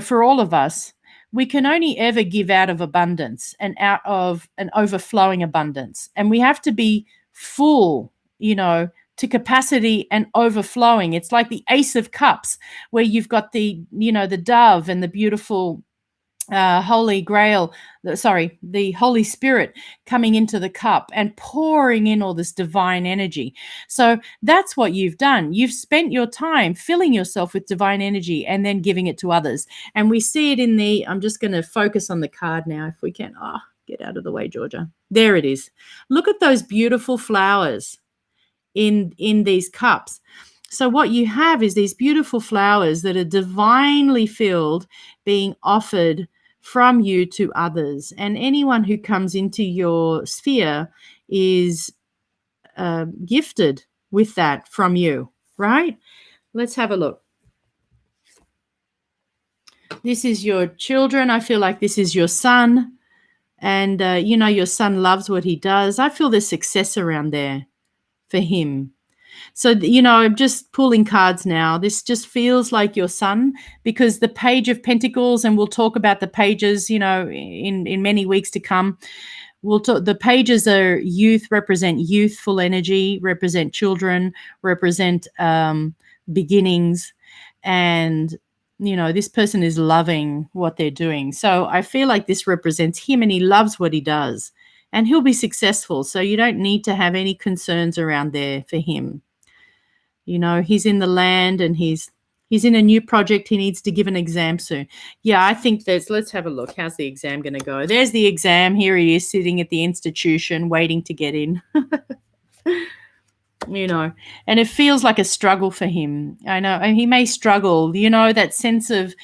for all of us, we can only ever give out of abundance and out of an overflowing abundance. And we have to be full, to capacity and overflowing. It's like the Ace of Cups, where you've got the dove and the beautiful Holy Grail, the Holy Spirit coming into the cup and pouring in all this divine energy. So that's what you've done. You've spent your time filling yourself with divine energy and then giving it to others. And we see it in I'm just going to focus on the card now if we can. Get out of the way, Georgia. There it is. Look at those beautiful flowers in these cups. So what you have is these beautiful flowers that are divinely filled, being offered from you to others. And anyone who comes into your sphere is gifted with that from you, right? Let's have a look. This is your children. I feel like this is your son. And, your son loves what he does. I feel there's success around there for him. So, I'm just pulling cards now. This just feels like your son, because the Page of Pentacles, and we'll talk about the pages, in many weeks to come. The pages are youth, represent youthful energy, represent children, represent beginnings. And, this person is loving what they're doing. So I feel like this represents him, and he loves what he does, and he'll be successful. So you don't need to have any concerns around there for him. He's in the land, and he's in a new project. He needs to give an exam soon. Yeah, I think let's have a look. How's the exam going to go? There's the exam. Here he is sitting at the institution waiting to get in. And it feels like a struggle for him. I know, and he may struggle, that sense of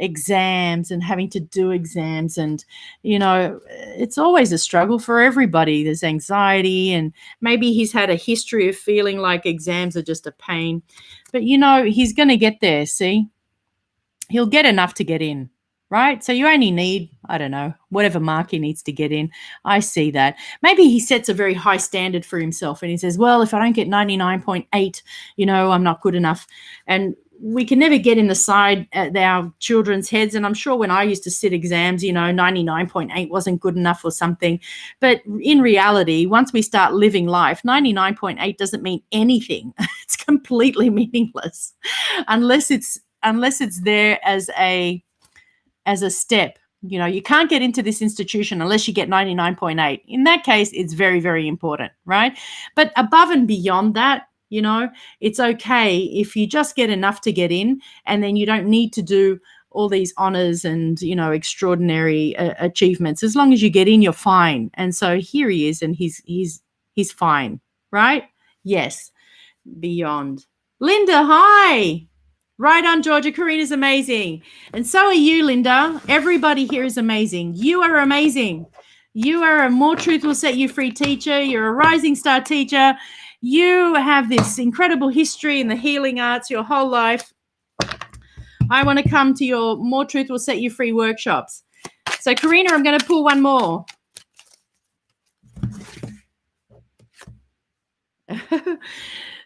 exams and having to do exams, and it's always a struggle for everybody. There's anxiety, and maybe he's had a history of feeling like exams are just a pain, but he's going to get there. See, he'll get enough to get in. right? So you only need, I don't know, whatever mark he needs to get in. I see that. Maybe he sets a very high standard for himself and he says, well, if I don't get 99.8, I'm not good enough. And we can never get inside our children's heads. And I'm sure when I used to sit exams, 99.8 wasn't good enough or something. But in reality, once we start living life, 99.8 doesn't mean anything. It's completely meaningless unless it's there as a step. You can't get into this institution unless you get 99.8. In that case, it's very, very important, right? But above and beyond that, it's okay if you just get enough to get in, and then you don't need to do all these honors and, extraordinary achievements. As long as you get in, you're fine. And so here he is, and he's fine, right? Yes, beyond. Linda, hi. Right on, Georgia. Karina's amazing. And so are you, Linda. Everybody here is amazing. You are amazing. You are a More Truth Will Set You Free teacher. You're a rising star teacher. You have this incredible history in the healing arts your whole life. I want to come to your More Truth Will Set You Free workshops. So, Karina, I'm going to pull one more.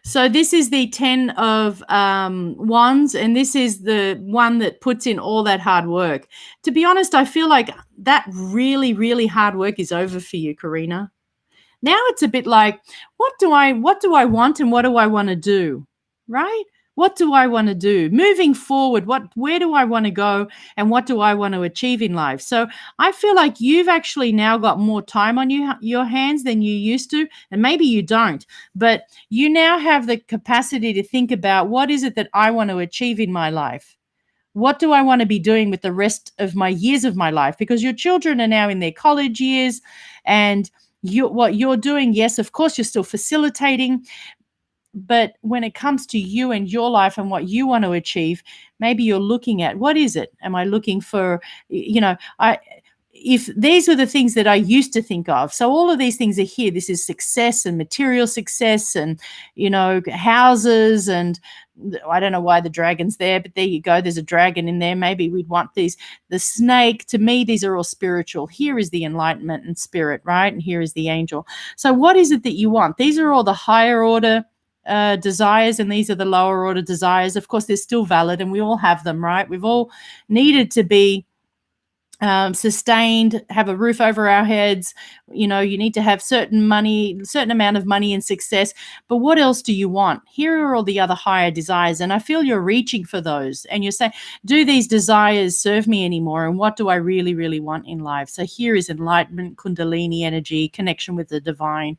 So this is the 10 of Wands, and this is the one that puts in all that hard work. To be honest, I feel like that really, really hard work is over for you, Karina. Now it's a bit like, what do I want and what do I want to do, right? What do I want to do? Moving forward, where do I want to go and what do I want to achieve in life? So I feel like you've actually now got more time on your hands than you used to, and maybe you don't, but you now have the capacity to think about, what is it that I want to achieve in my life? What do I want to be doing with the rest of my years of my life? Because your children are now in their college years, and what you're doing, yes, of course, you're still facilitating. But when it comes to you and your life and what you want to achieve, maybe you're looking at, what is it? Am I looking for, if these are the things that I used to think of. So all of these things are here. This is success and material success and, houses, and I don't know why the dragon's there, but there you go. There's a dragon in there. Maybe we'd want these. The snake, to me, these are all spiritual. Here is the enlightenment and spirit, right? And here is the angel. So what is it that you want? These are all the higher order desires, and these are the lower order desires. Of course, they're still valid, and we all have them, right? We've all needed to be sustained, have a roof over our heads. You need to have certain amount of money and success. But what else do you want? Here are all the other higher desires, and I feel you're reaching for those, and you're saying, do these desires serve me anymore? And what do I really, really want in life? So here is enlightenment, kundalini energy, connection with the divine.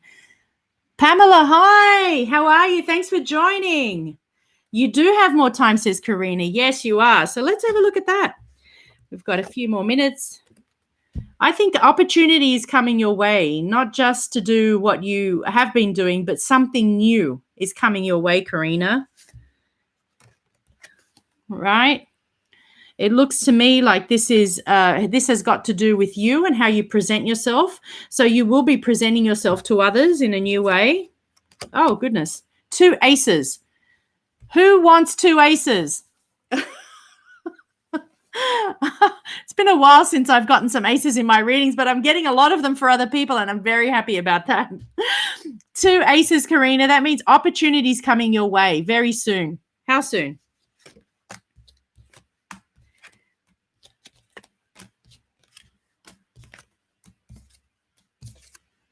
Pamela, hi. How are you? Thanks for joining. You do have more time, says Karina. Yes, you are. So let's have a look at that. We've got a few more minutes. I think the opportunity is coming your way, not just to do what you have been doing, but something new is coming your way, Karina. Right? It looks to me like this has got to do with you and how you present yourself. So you will be presenting yourself to others in a new way. Oh, goodness. 2 aces. Who wants 2 aces? It's been a while since I've gotten some aces in my readings, but I'm getting a lot of them for other people, and I'm very happy about that. 2 aces, Karina. That means opportunities coming your way very soon. How soon?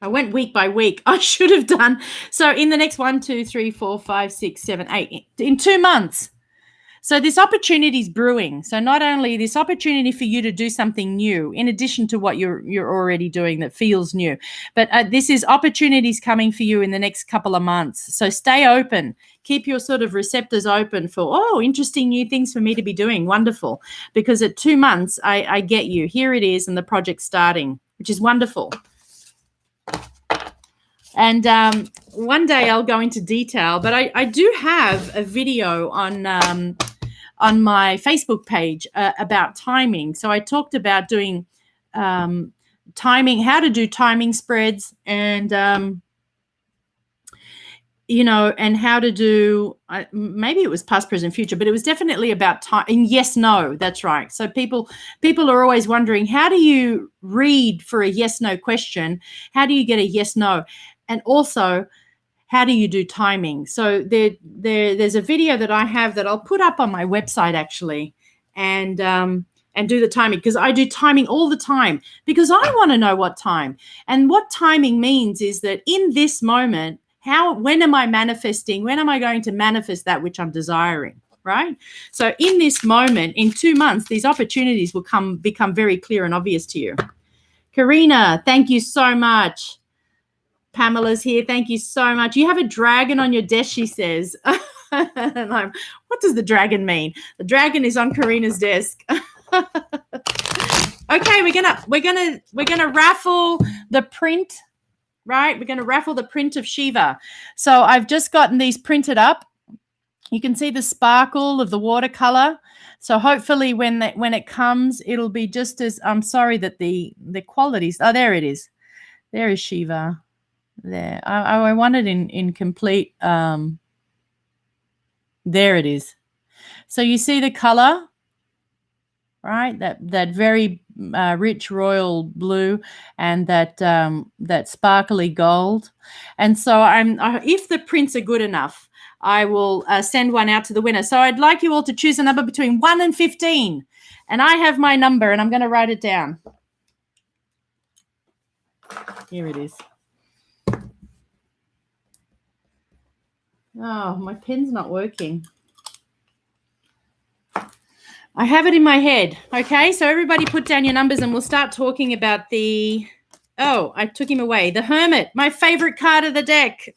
I went week by week. I should have done. So in the next 1, 2, 3, 4, 5, 6, 7, 8, in 2 months. So this opportunity is brewing. So not only this opportunity for you to do something new, in addition to what you're already doing that feels new, but this is opportunities coming for you in the next couple of months. So stay open. Keep your sort of receptors open for, interesting new things for me to be doing. Wonderful. Because at 2 months, I get you. Here it is, and the project's starting, which is wonderful. And one day I'll go into detail, but I do have a video on my Facebook page about timing. So I talked about doing timing, how to do timing spreads, and and how to do, maybe it was past, present, future, but it was definitely about time and yes, no, that's right. So people are always wondering, how do you read for a yes, no question? How do you get a yes, no? And also, how do you do timing? So there's a video that I have that I'll put up on my website actually, and do the timing, because I do timing all the time, because I want to know what time. And what timing means is that in this moment, when am I manifesting? When am I going to manifest that which I'm desiring? Right? So in this moment, in 2 months, these opportunities will become very clear and obvious to you. Karina, thank you so much. Pamela's here. Thank you so much. You have a dragon on your desk, she says. And what does the dragon mean? The dragon is on Karina's desk. Okay, we're gonna raffle the print, right? We're gonna raffle the print of Shiva. So I've just gotten these printed up. You can see the sparkle of the watercolor. So hopefully when it comes, it'll be just as, I'm sorry that the qualities. Oh, there it is. There is Shiva. There. I want it in complete. There it is. So you see the color, right? That very rich royal blue, and that sparkly gold. And so if the prints are good enough, I will send one out to the winner. So I'd like you all to choose a number between 1 and 15. And I have my number, and I'm going to write it down. Here it is. Oh, my pen's not working. I have it in my head. Okay, so everybody put down your numbers and we'll start talking about I took him away. The Hermit, my favorite card of the deck.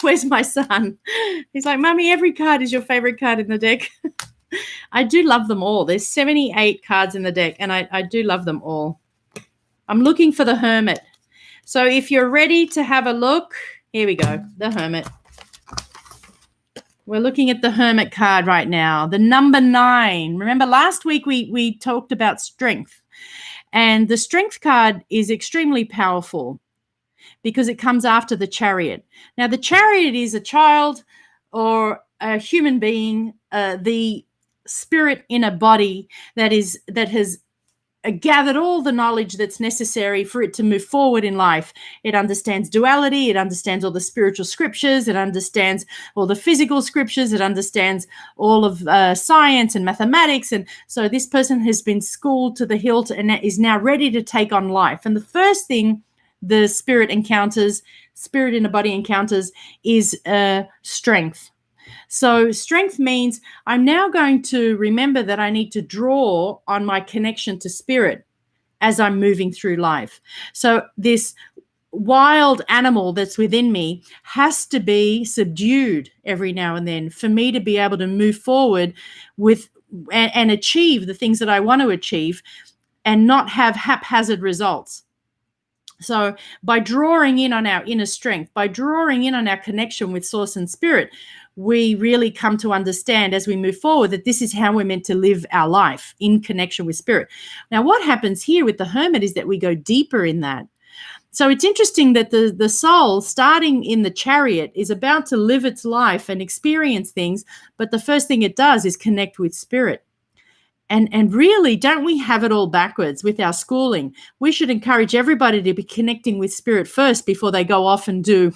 Where's my son? He's like, Mummy, every card is your favorite card in the deck. I do love them all. There's 78 cards in the deck, and I do love them all. I'm looking for the Hermit. So if you're ready to have a look, here we go, the Hermit. We're looking at the Hermit card right now, the number 9. Remember last week we talked about strength, and the Strength card is extremely powerful because it comes after the Chariot. Now, the Chariot is a child or a human being, the spirit in a body that has gathered all the knowledge that's necessary for it to move forward in life. It understands duality. It understands all the spiritual scriptures. It understands all the physical scriptures. It understands all of science and mathematics. And so this person has been schooled to the hilt and is now ready to take on life. And the first thing the spirit in a body encounters is strength. So strength means I'm now going to remember that I need to draw on my connection to spirit as I'm moving through life. So this wild animal that's within me has to be subdued every now and then for me to be able to move forward with and achieve the things that I want to achieve and not have haphazard results. So by drawing in on our inner strength, by drawing in on our connection with source and spirit, we really come to understand as we move forward that this is how we're meant to live our life, in connection with spirit. Now, what happens here with the Hermit is that we go deeper in that. So it's interesting that the soul, starting in the Chariot, is about to live its life and experience things, but the first thing it does is connect with spirit. And really, don't we have it all backwards with our schooling? We should encourage everybody to be connecting with spirit first before they go off and do,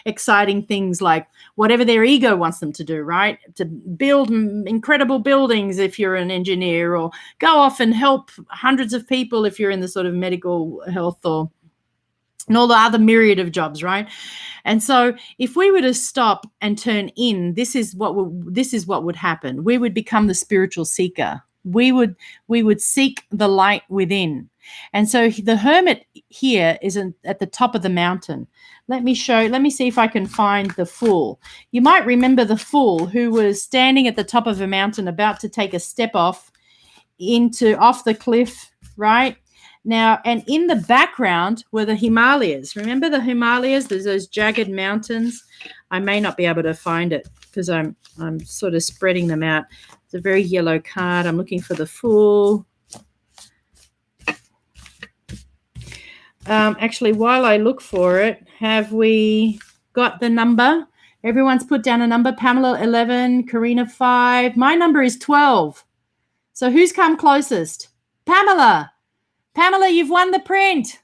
exciting things like whatever their ego wants them to do, right? To build incredible buildings if you're an engineer, or go off and help hundreds of people if you're in the sort of medical health and all the other myriad of jobs, right? And so if we were to stop and turn in, this is what would happen. We would become the spiritual seeker. We would seek the light within. And so the Hermit here is at the top of the mountain. Let me see if I can find the Fool. You might remember the Fool, who was standing at the top of a mountain about to take a step off the cliff, right? Now, and in the background were the Himalayas. Remember the Himalayas? There's those jagged mountains. I may not be able to find it because I'm sort of spreading them out. It's a very yellow card. I'm looking for the Fool. Actually, while I look for it, have we got the number? Everyone's put down a number. Pamela, 11. Karina, 5. My number is 12. So who's come closest? Pamela. Pamela, you've won the print.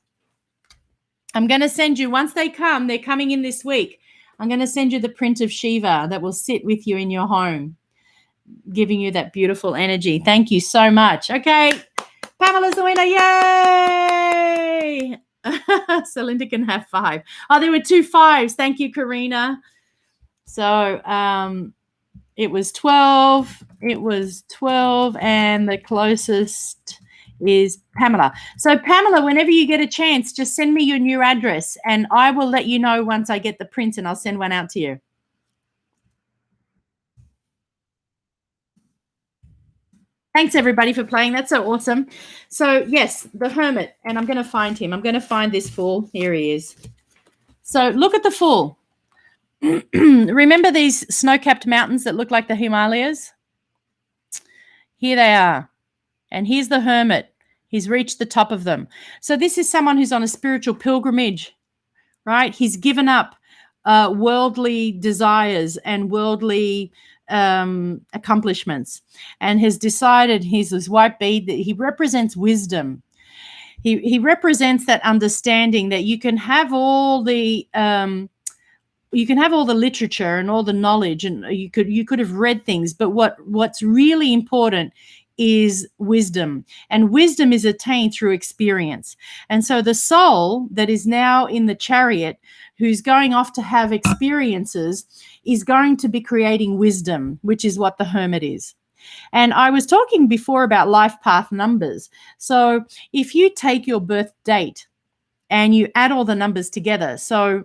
I'm going to send you, once they come, they're coming in this week. I'm going to send you the print of Shiva that will sit with you in your home, giving you that beautiful energy. Thank you so much. Okay. Pamela's the winner. Yay! So Linda can have 5. Oh, there were 2 5s. Thank you, Karina. So it was 12. It was 12, and the closest is Pamela. So Pamela, whenever you get a chance, just send me your new address, and I will let you know once I get the print, and I'll send one out to you. Thanks, everybody, for playing. That's so awesome. So, yes, the Hermit, and I'm going to find him. I'm going to find this fool. Here he is. So look at the fool. Remember these snow-capped mountains that look like the Himalayas? Here they are. And here's the Hermit. He's reached the top of them. So this is someone who's on a spiritual pilgrimage, right? He's given up worldly desires and worldly accomplishments, and has decided, he's this white bead, that he represents wisdom. He represents that understanding that you can have all the literature and all the knowledge, and you could have read things, but what's really important is wisdom, and wisdom is attained through experience. And so the soul that is now in the chariot, who's going off to have experiences, is going to be creating wisdom, which is what the Hermit is. And I was talking before about life path numbers. So if you take your birth date and you add all the numbers together, so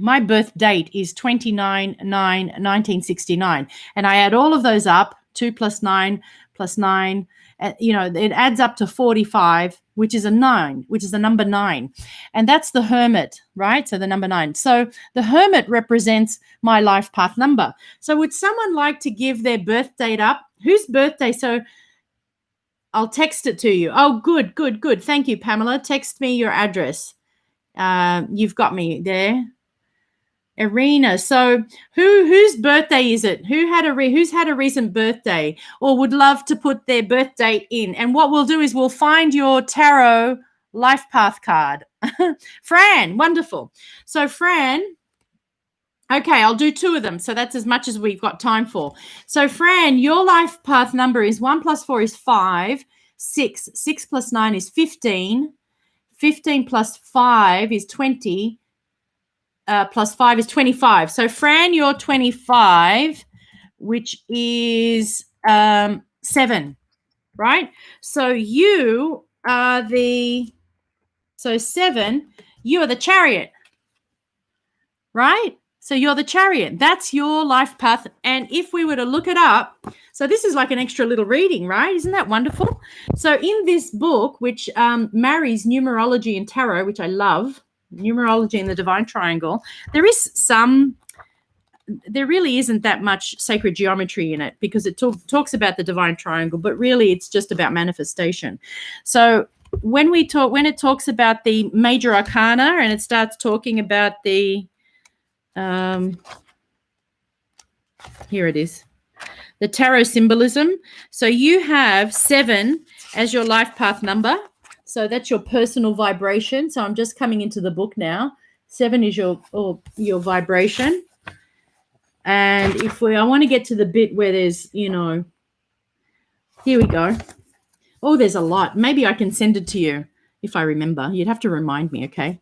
my birth date is 29/9/1969, and I add all of those up, 2 + 9 + 9, it adds up to 45, which is a 9, which is the number 9. And that's the Hermit, right? So the number 9. So the Hermit represents my life path number. So would someone like to give their birth date up? Whose birthday? So I'll text it to you. Oh, good. Thank you, Pamela. Text me your address. You've got me there. Irina. So whose birthday is it? Who's had a recent birthday or would love to put their birth date in? And what we'll do is we'll find your tarot life path card. Fran, wonderful. So Fran, okay, I'll do 2 of them. So that's as much as we've got time for. So Fran, your life path number is 1 + 4 is 5, 6, 6 + 9 is 15, 15 + 5 is 20, plus 5 is 25. So Fran, you're 25, which is 7, right? So you are 7, you are the chariot, right? So you're the chariot. That's your life path. And if we were to look it up, so this is like an extra little reading, right? Isn't that wonderful? So in this book, which marries numerology and tarot, which I love, numerology and the divine triangle, there really isn't that much sacred geometry in it, because it talks about the divine triangle, but really it's just about manifestation. So when it talks about the major arcana and it starts talking about the here it is, the tarot symbolism. So you have 7 as your life path number. So that's your personal vibration. So I'm just coming into the book now. 7 is your vibration. And I want to get to the bit where there's, here we go. Oh, there's a lot. Maybe I can send it to you if I remember. You'd have to remind me, okay?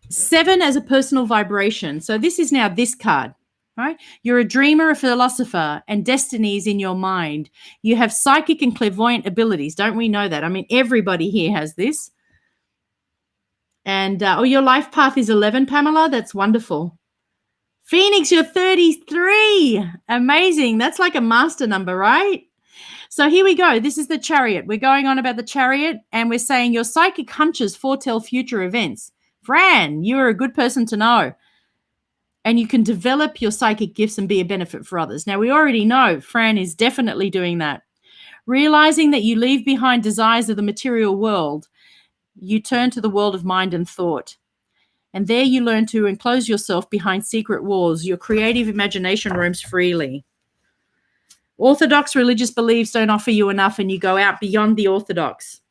7 as a personal vibration. So this is now this card, right? You're a dreamer, a philosopher, and destiny is in your mind. You have psychic and clairvoyant abilities. Don't we know that? I mean, everybody here has this. And, your life path is 11, Pamela. That's wonderful. Phoenix, you're 33. Amazing. That's like a master number, right? So here we go. This is the chariot. We're going on about the chariot, and we're saying your psychic hunches foretell future events. Fran, you're a good person to know. And you can develop your psychic gifts and be a benefit for others. Now, we already know Fran is definitely doing that. Realizing that you leave behind desires of the material world, you turn to the world of mind and thought. And there you learn to enclose yourself behind secret walls. Your creative imagination roams freely. Orthodox religious beliefs don't offer you enough, and you go out beyond the orthodox.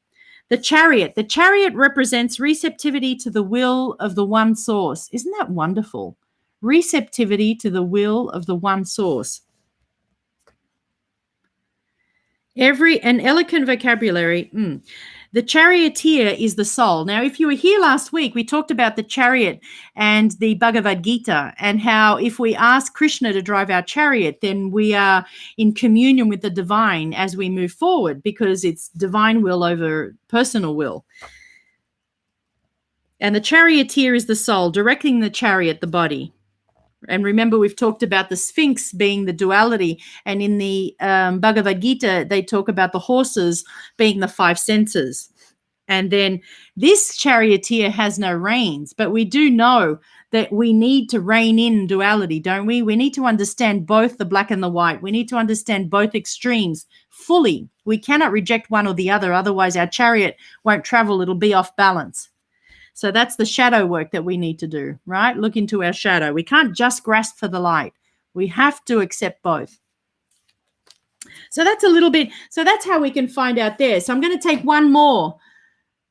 The chariot. The chariot represents receptivity to the will of the one source. Isn't that wonderful? Receptivity to the will of the one source. An eloquent vocabulary. The charioteer is the soul. Now, if you were here last week, we talked about the chariot and the Bhagavad Gita, and how if we ask Krishna to drive our chariot, then we are in communion with the divine as we move forward, because it's divine will over personal will. And the charioteer is the soul, directing the chariot, the body. And remember, we've talked about the Sphinx being the duality. And in the Bhagavad Gita, they talk about the horses being the five senses. And then this charioteer has no reins. But we do know that we need to rein in duality, don't we? We need to understand both the black and the white. We need to understand both extremes fully. We cannot reject one or the other. Otherwise, our chariot won't travel. It'll be off balance. So that's the shadow work that we need to do, right? Look into our shadow. We can't just grasp for the light. We have to accept both. So that's a little bit, so that's how we can find out there. So I'm going to take one more.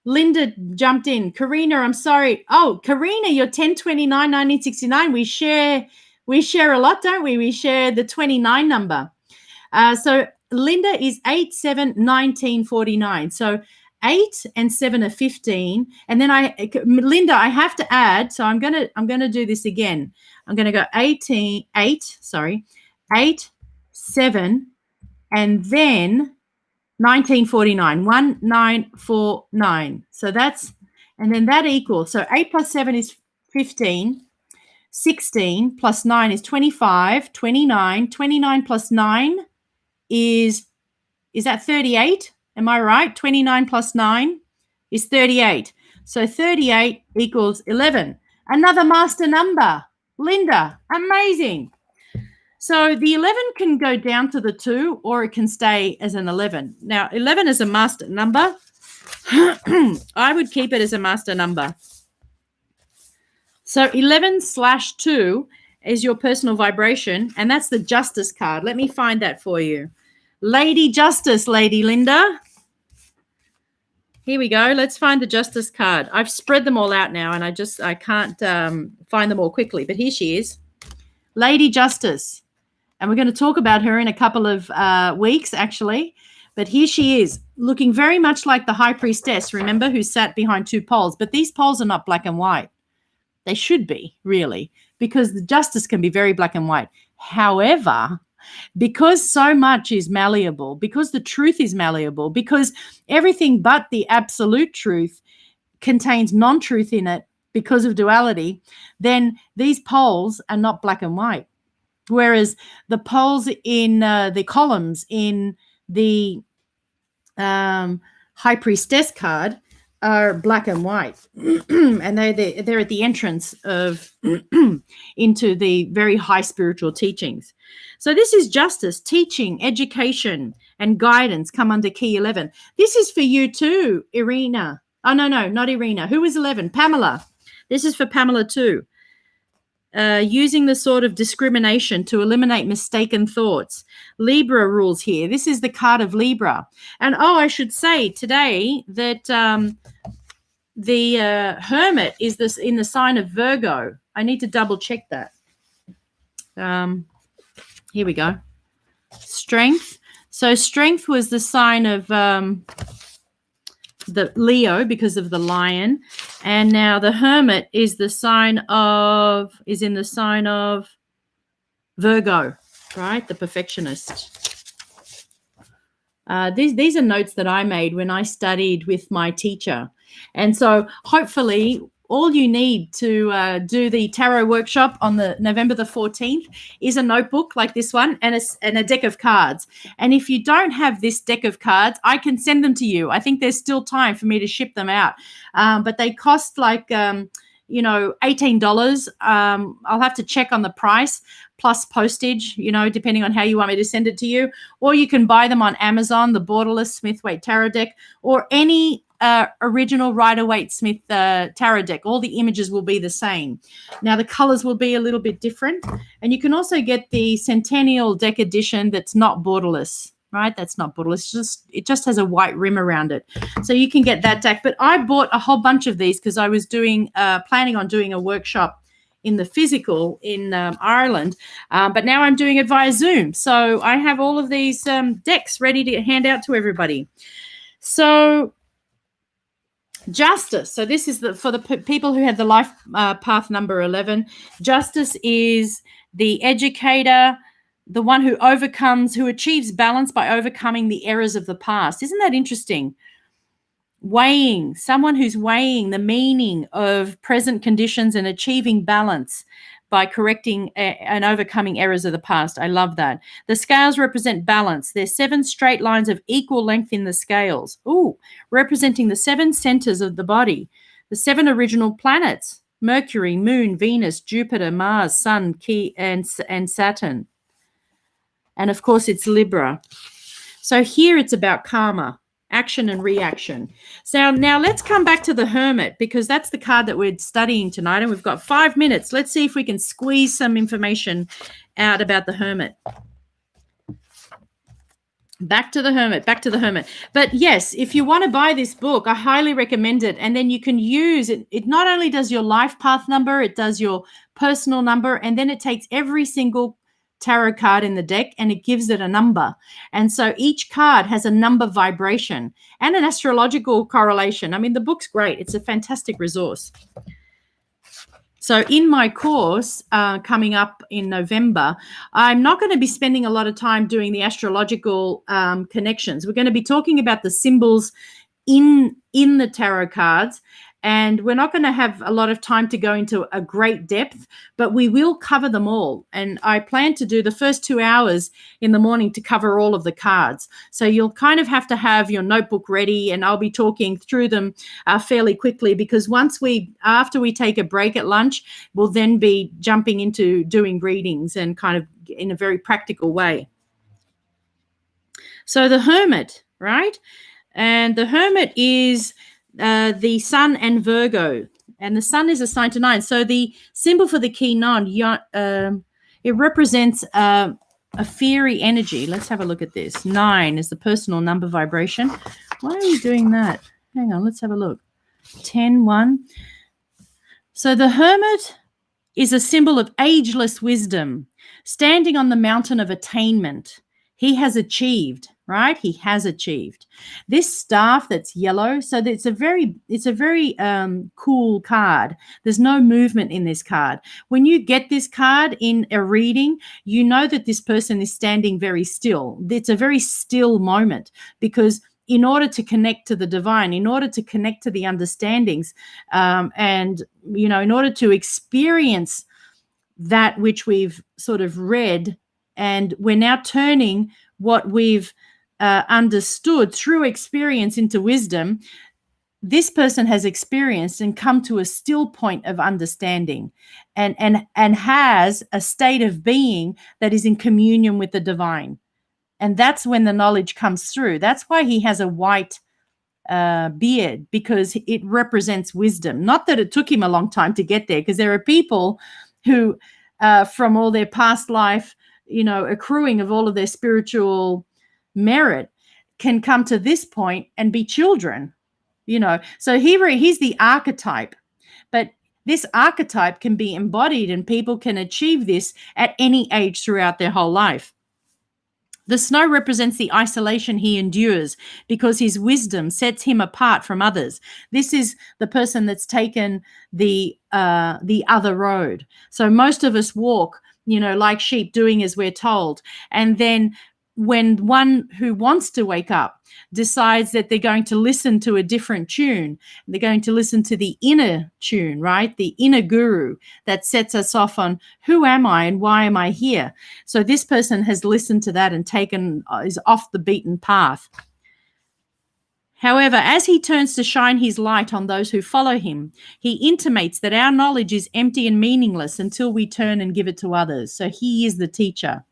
Linda jumped in. Karina, I'm sorry. Oh, Karina, you're 10/29/1969. We share a lot, don't we? We share the 29 number. So Linda is 8/7/1949. So 8 and 7 are 15. And then Linda, I have to add, so I'm gonna do this again. I'm gonna go 8, 7, and then 1949. 1949. So and then that equals, so 8 plus 7 is 15. 16 plus 9 is 25. 29. 29 plus 9 is that 38? Am I right? 29 plus 9 is 38. So 38 equals 11. Another master number. Linda, amazing. So the 11 can go down to the 2, or it can stay as an 11. Now, 11 is a master number. I would keep it as a master number. So 11/2 is your personal vibration, and that's the Justice card. Let me find that for you. Lady Justice, Lady Linda. Here we go. Let's find the Justice card. I've spread them all out now, and I can't find them all quickly, but here she is. Lady Justice. And we're going to talk about her in a couple of weeks, actually. But here she is, looking very much like the High Priestess, remember, who sat behind 2 poles. But these poles are not black and white. They should be, really, because the Justice can be very black and white. However, because so much is malleable, because the truth is malleable, because everything but the absolute truth contains non-truth in it because of duality, then these poles are not black and white. Whereas the poles in the columns in the High Priestess card are black and white, and they're at the entrance of into the very high spiritual teachings. So this is Justice, teaching, education, and guidance come under key 11. This is for you too, Irina. Oh, no, not Irina. Who is 11? Pamela. This is for Pamela too. Using the sword of discrimination to eliminate mistaken thoughts. Libra rules here. This is the card of Libra. And I should say today that the Hermit is in the sign of Virgo. I need to double check that. Here we go. Strength. So strength was the sign of the Leo because of the lion, and now the Hermit is in the sign of Virgo, right? The perfectionist. These are notes that I made when I studied with my teacher, and so hopefully all you need to do the tarot workshop on the November the 14th is a notebook like this one and a deck of cards. And if you don't have this deck of cards, I can send them to you. I think there's still time for me to ship them out. But they cost like, $18. I'll have to check on the price plus postage, depending on how you want me to send it to you. Or you can buy them on Amazon, the Borderless Smith-Waite Tarot Deck, or any original Rider-Waite-Smith tarot deck. All the images will be the same. Now, the colors will be a little bit different. And you can also get the Centennial deck edition that's not borderless, right? That's not borderless. It just has a white rim around it. So you can get that deck. But I bought a whole bunch of these because I was planning on doing a workshop in the physical in Ireland, but now I'm doing it via Zoom. So I have all of these decks ready to hand out to everybody. So Justice. So this is for the people who had the life path number 11. Justice is the educator, the one who achieves balance by overcoming the errors of the past. Isn't that interesting? Weighing, someone who's weighing the meaning of present conditions and achieving balance by correcting and overcoming errors of the past. I love that. The scales represent balance. There's 7 straight lines of equal length in the scales. Ooh, representing the 7 centers of the body, the 7 original planets: Mercury, Moon, Venus, Jupiter, Mars, Sun, and Saturn. And of course, it's Libra. So here it's about karma, action and reaction. So now let's come back to the Hermit, because that's the card that we're studying tonight, and we've got 5 minutes. Let's see if we can squeeze some information out about the Hermit. Back to the Hermit. But yes, if you want to buy this book, I highly recommend it. And then you can use it. It not only does your life path number, it does your personal number, and then it takes every single tarot card in the deck and it gives it a number. And so each card has a number vibration and an astrological correlation. I mean, the book's great. It's a fantastic resource. So in my course coming up in November, I'm not going to be spending a lot of time doing the astrological connections. We're going to be talking about the symbols in the tarot cards. And we're not going to have a lot of time to go into a great depth, but we will cover them all. And I plan to do the first 2 hours in the morning to cover all of the cards. So you'll kind of have to have your notebook ready, and I'll be talking through them fairly quickly, because after we take a break at lunch, we'll then be jumping into doing readings and kind of in a very practical way. So the Hermit, right? And the Hermit is the Sun and Virgo, and the Sun is assigned to 9. So the symbol for the key 9, it represents a fiery energy. Let's have a look at this. 9 is the personal number vibration. Why are you doing that? Hang on, let's have a look. 10, 1. So the Hermit is a symbol of ageless wisdom, standing on the mountain of attainment. He has achieved. Right? He has achieved. This staff that's yellow, so that it's a very cool card. There's no movement in this card. When you get this card in a reading, you know that this person is standing very still. It's a very still moment, because in order to connect to the divine, in order to connect to the understandings, and, you know, in order to experience that which we've sort of read, and we're now turning what we've understood through experience into wisdom, this person has experienced and come to a still point of understanding, and has a state of being that is in communion with the divine. And that's when the knowledge comes through. That's why he has a white beard, because it represents wisdom. Not that it took him a long time to get there, because there are people who, from all their past life, you know, accruing of all of their spiritual merit, can come to this point and be children, you know. So he's the archetype, but this archetype can be embodied, and people can achieve this at any age throughout their whole life. The snow represents the isolation he endures, because his wisdom sets him apart from others. This is the person that's taken the other road. So most of us walk, you know, like sheep, doing as we're told. And then when one who wants to wake up decides that they're going to listen to a different tune, they're going to listen to the inner tune, right? The inner guru that sets us off on who am I and why am I here? So this person has listened to that and is off the beaten path. However, as he turns to shine his light on those who follow him, he intimates that our knowledge is empty and meaningless until we turn and give it to others. So he is the teacher.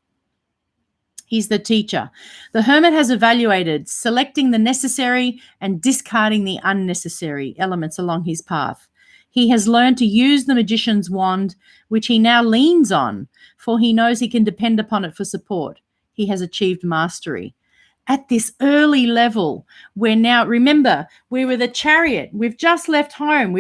He's the teacher. The hermit has evaluated, selecting the necessary and discarding the unnecessary elements along his path. He has learned to use the magician's wand, which he now leans on, for he knows he can depend upon it for support. He has achieved mastery. At this early level, we're now, remember, we were the chariot. We've just left home.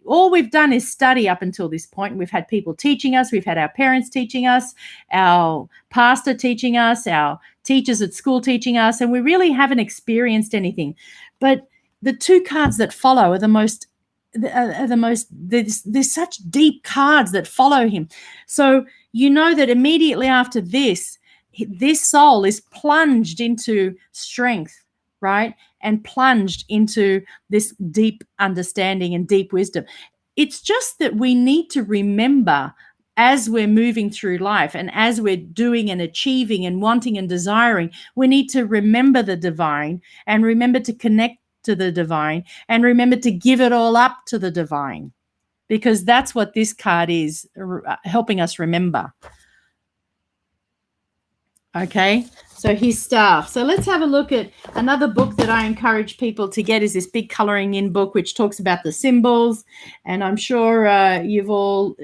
All we've done is study up until this point. We've had people teaching us. We've had our parents teaching us, our pastor teaching us, our teachers at school teaching us, and we really haven't experienced anything. But the two cards that follow are there's such deep cards that follow him. So you know that immediately after this soul is plunged into strength, right? And plunged into this deep understanding and deep wisdom. It's just that we need to remember as we're moving through life and as we're doing and achieving and wanting and desiring, we need to remember the divine and remember to connect to the divine and remember to give it all up to the divine, because that's what this card is helping us remember. Okay, so his staff. So let's have a look at another book that I encourage people to get is this big coloring in book, which talks about the symbols. And I'm sure you've all,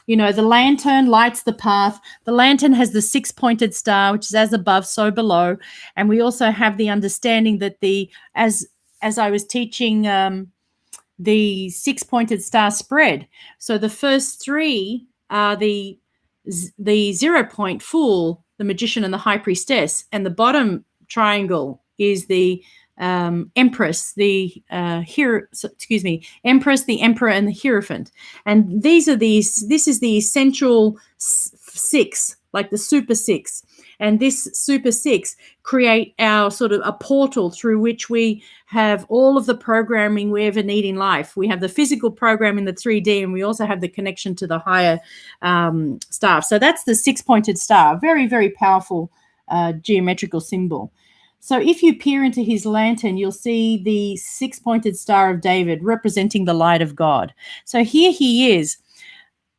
the lantern lights the path. The lantern has the 6-pointed star, which is as above, so below. And we also have the understanding that as I was teaching the 6-pointed star spread. So the first three are the 0-point fool, the magician, and the high priestess, and the bottom triangle is the empress, the empress, the emperor, and the hierophant. And this is the essential 6, like the super 6. And this super 6 create our sort of a portal through which we have all of the programming we ever need in life. We have the physical program in the 3D, and we also have the connection to the higher staff. So that's the 6-pointed star, very, very powerful geometrical symbol. So if you peer into his lantern, you'll see the 6-pointed star of David representing the light of God. So here he is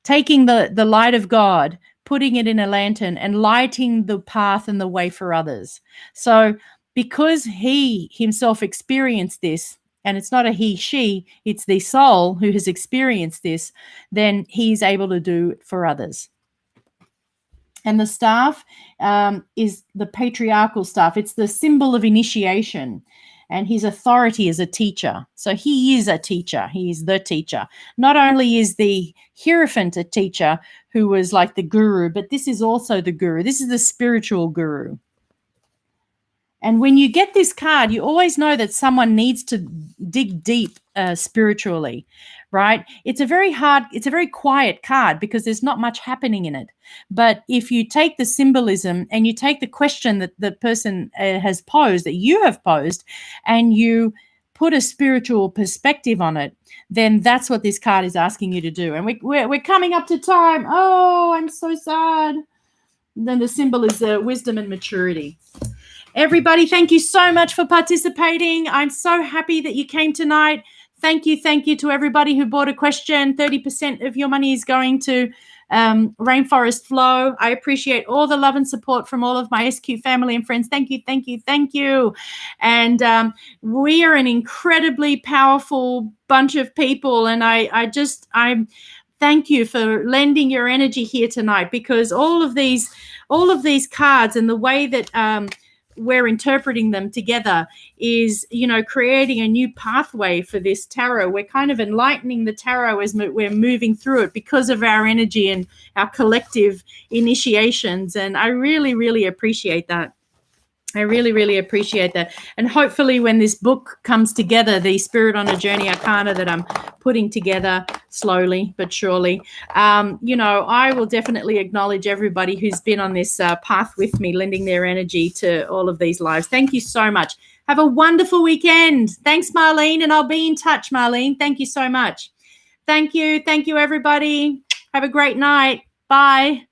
taking the light of God, putting it in a lantern and lighting the path and the way for others. So because he himself experienced this, and it's not a he, she, it's the soul who has experienced this, then he's able to do it for others. And the staff is the patriarchal staff. It's the symbol of initiation and his authority as a teacher. So he is a teacher. He is the teacher. Not only is the hierophant a teacher who was like the guru, but this is also the guru. This is the spiritual guru. And when you get this card, you always know that someone needs to dig deep spiritually, right? It's a very quiet card because there's not much happening in it. But if you take the symbolism and you take the question that the person has posed, that you have posed, and you put a spiritual perspective on it, then that's what this card is asking you to do. And we're coming up to time. Oh, I'm so sad. Then the symbol is wisdom and maturity. Everybody, thank you so much for participating. I'm so happy that you came tonight. Thank you to everybody who bought a question. 30% of your money is going to Rainforest Flow. I appreciate all the love and support from all of my SQ family and friends. Thank you. And we are an incredibly powerful bunch of people, and I thank you for lending your energy here tonight, because all of these cards and the way that we're interpreting them together is, creating a new pathway for this tarot. We're kind of enlightening the tarot as we're moving through it because of our energy and our collective initiations. And I really, really appreciate that. I really, really appreciate that. And hopefully when this book comes together, the Spirit on a Journey Arcana that I'm putting together slowly but surely, I will definitely acknowledge everybody who's been on this path with me, lending their energy to all of these lives. Thank you so much. Have a wonderful weekend. Thanks, Marlene, and I'll be in touch, Marlene. Thank you so much. Thank you. Thank you, everybody. Have a great night. Bye.